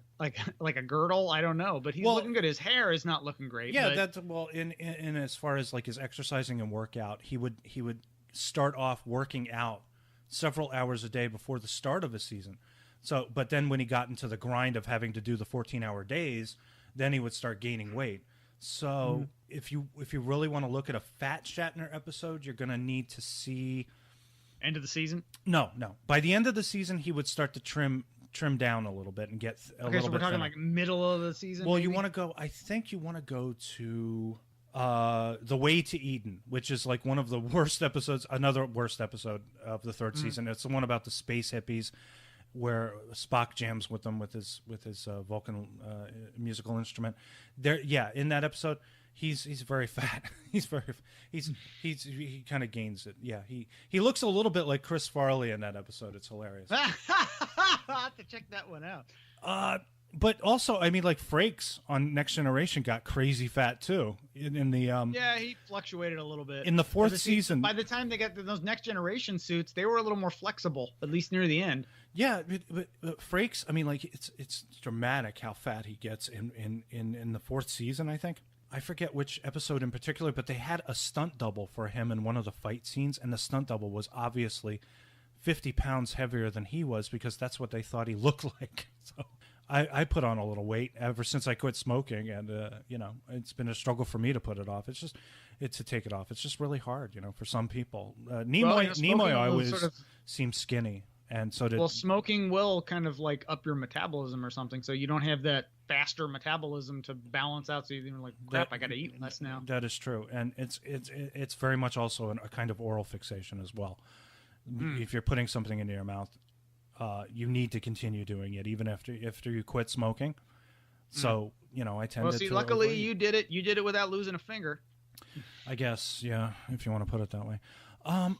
girdle. I don't know, but he's looking good. His hair is not looking great. Yeah, that's in as far as like his exercising and workout, he would start off working out several hours a day before the start of a season. So, but then when he got into the grind of having to do the 14-hour days, then he would start gaining weight. So if you really want to look at a fat Shatner episode, you're going to need to see end of the season. No. By the end of the season, he would start to trim down a little bit and get a little bit. Okay, so we're talking like middle of the season. Well, maybe? you want to go. I think you want to go to The Way to Eden, which is like one of the worst episodes. Another worst episode of the third season. It's the one about the space hippies, where Spock jams with them with his Vulcan musical instrument. In that episode, he's very fat. He kind of gains it. Yeah, he looks a little bit like Chris Farley in that episode. It's hilarious. I'll have to check that one out. But also, I mean, like Frakes on Next Generation got crazy fat too. In the yeah, he fluctuated a little bit in the fourth season. By the time they got those Next Generation suits, they were a little more flexible, at least near the end. Yeah, but Frakes, I mean, like it's dramatic how fat he gets in the fourth season. I think I forget which episode in particular, but they had a stunt double for him in one of the fight scenes, and the stunt double was obviously 50 pounds heavier than he was because that's what they thought he looked like. So I put on a little weight ever since I quit smoking, and it's been a struggle for me to put it off. To take it off. It's just really hard, for some people. Nimoy always seemed skinny, and so did. Well, smoking will kind of like up your metabolism or something, so you don't have that faster metabolism to balance out. So you're like, crap, I got to eat less now. That is true, and it's very much also a kind of oral fixation as well. If you're putting something into your mouth, you need to continue doing it even after you quit smoking. So I tend to. Luckily avoid. you did it. You did it without losing a finger. I guess, yeah, if you want to put it that way.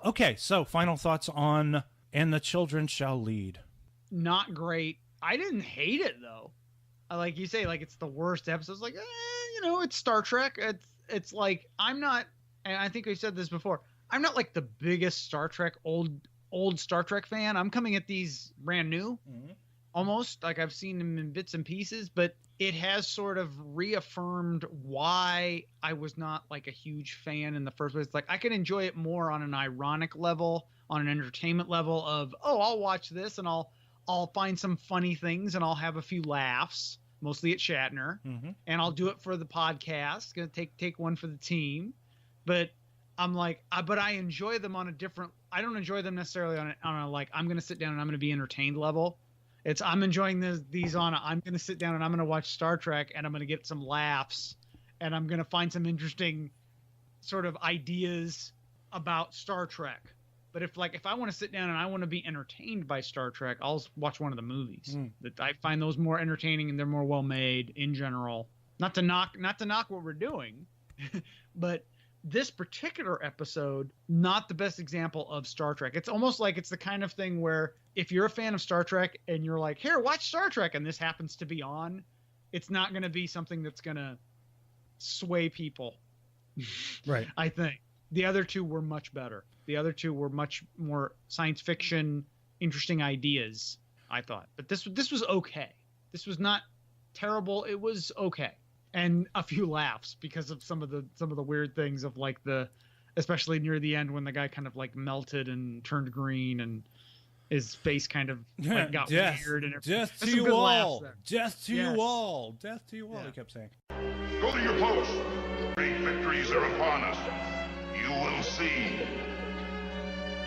Okay, so final thoughts on And the Children Shall Lead. Not great. I didn't hate it though. Like you say, like it's the worst episode. It's like, it's Star Trek. It's like I'm not, and I think we said this before. I'm not like the biggest Star Trek old Star Trek fan. I'm coming at these brand new, almost like I've seen them in bits and pieces, but it has sort of reaffirmed why I was not like a huge fan in the first place. Like I can enjoy it more on an ironic level, on an entertainment level of, I'll watch this and I'll find some funny things and I'll have a few laughs, mostly at Shatner, and I'll do it for the podcast. Gonna take one for the team, but I'm like, but I enjoy them on a different. I don't enjoy them necessarily on a like I'm gonna sit down and I'm gonna be entertained level. I'm enjoying these on I'm going to sit down and I'm going to watch Star Trek and I'm going to get some laughs and I'm going to find some interesting sort of ideas about Star Trek. But if I want to sit down and I want to be entertained by Star Trek, I'll watch one of the movies. That I find those more entertaining and they're more well made in general. Not to knock what we're doing, but this particular episode, not the best example of Star Trek. It's almost like it's the kind of thing where if you're a fan of Star Trek and you're like, here, watch Star Trek, and this happens to be on, it's not going to be something that's going to sway people. Right. I think. The other two were much better. The other two were much more science fiction, interesting ideas, I thought. But this was okay. This was not terrible. It was okay. And a few laughs because of some of the weird things of like especially near the end when the guy kind of like melted and turned green and his face kind of like got weird and everything. Death to you all. Death to you all. Death to you all, he kept saying. Go to your posts. Great victories are upon us. You will see.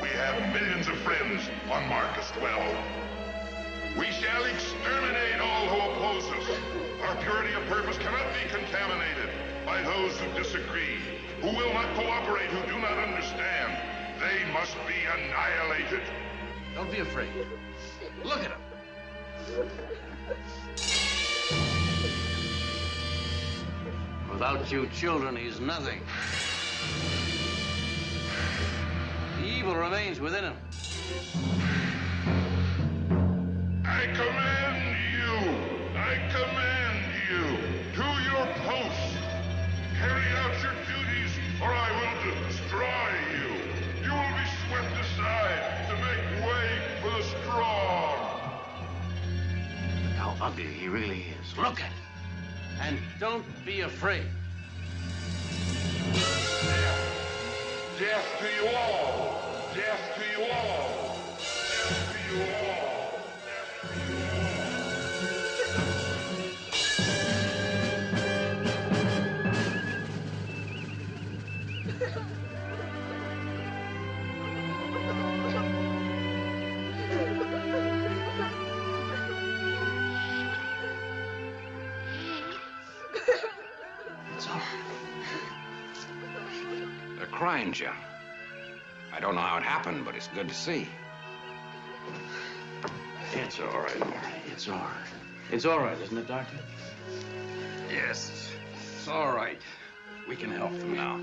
We have millions of friends on Marcus 12. We shall exterminate all who oppose us. Our purity of purpose cannot be contaminated by those who disagree, who will not cooperate, who do not understand. They must be annihilated. Don't be afraid. Look at him. Without you children, he's nothing. The evil remains within him. I command you to your posts. Carry out your duties, or I will destroy you. You will be swept aside to make way for the strong. Look how ugly he really is. Look at him. And don't be afraid. Death to you all. Death to you all. Death to you all. They're crying, Jim. I don't know how it happened, but it's good to see. It's all right, Mary. It's all right. It's all right, isn't it, Doctor? Yes, it's all right. We can help them now.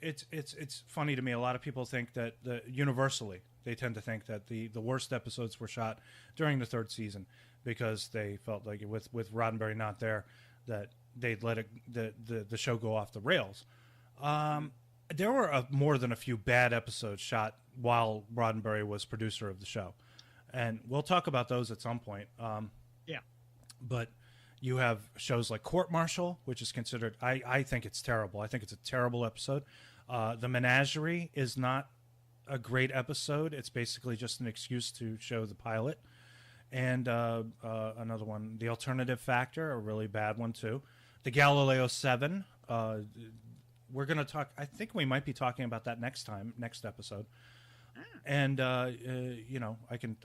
It's funny to me. A lot of people think that universally they tend to think that the worst episodes were shot during the third season because they felt like with Roddenberry not there that they'd let the show go off the rails. There were more than a few bad episodes shot while Roddenberry was producer of the show, and we'll talk about those at some point. Yeah, but you have shows like Court Martial, which is considered, I think it's terrible. I think it's a terrible episode. The Menagerie is not a great episode. It's basically just an excuse to show the pilot. And another one, The Alternative Factor, a really bad one too. The Galileo 7. We're going to talk, I think we might be talking about that next episode. And you know, I can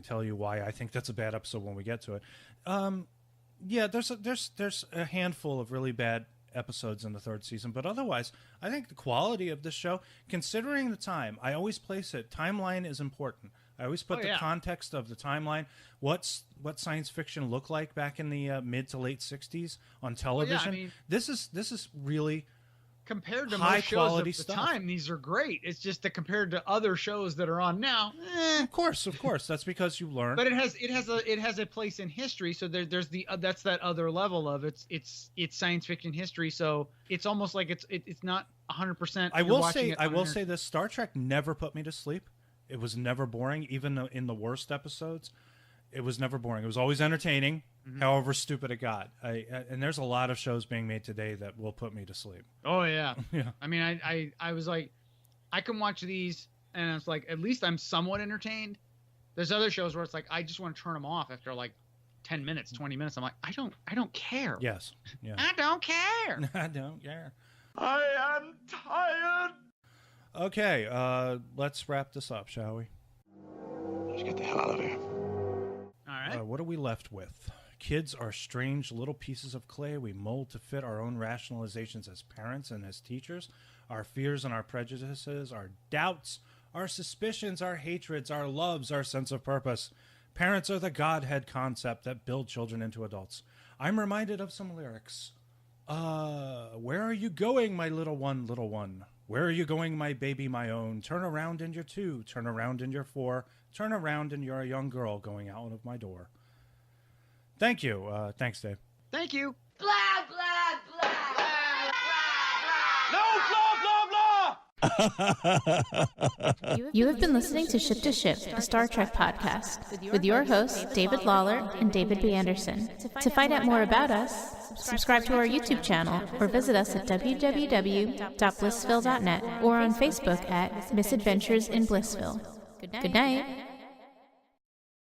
tell you why I think that's a bad episode when we get to it. Yeah, there's a handful of really bad episodes in the third season, but otherwise, I think the quality of this show, considering the time, I always place it. Timeline is important. I always put the context of the timeline. What science fiction looked like back in the mid to late '60s on television. I mean, this is really compared to high most shows quality of the stuff. time, these are great. It's just that compared to other shows that are on now, Of course, that's because you learn. But it has a place in history. So there's that's that other level of it's science fiction history. So it's almost like it's not 100%. I will say this: Star Trek never put me to sleep. It was never boring, even in the worst episodes. It was never boring. It was always entertaining, however stupid it got. And there's a lot of shows being made today that will put me to sleep. Oh yeah, yeah. I mean, I was like, I can watch these, and it's like at least I'm somewhat entertained. There's other shows where it's like I just want to turn them off after like 10 minutes, 20 minutes. I'm like, I don't care. Yes. Yeah. I don't care. I don't care. I am tired. Okay, let's wrap this up, shall we? Let's get the hell out of here. All right. What are we left with? Kids are strange little pieces of clay we mold to fit our own rationalizations as parents and as teachers, our fears and our prejudices, our doubts, our suspicions, our hatreds, our loves, our sense of purpose. Parents are the Godhead concept that build children into adults. I'm reminded of some lyrics. Where are you going, my little one, little one? Where are you going, my baby, my own? Turn around and you're 2, turn around and you're 4, turn around and you're a young girl going out of my door. Thank you. Thanks, Dave. Thank you. Blah, blah, blah. No, blah, blah, blah! You have been listening to Ship to Ship, a Star Trek podcast, with your hosts, David Lawler and David B. Anderson. To find out more about us, subscribe to our YouTube channel or visit us at www.blissville.net or on Facebook at Misadventures in Blissville. Good night.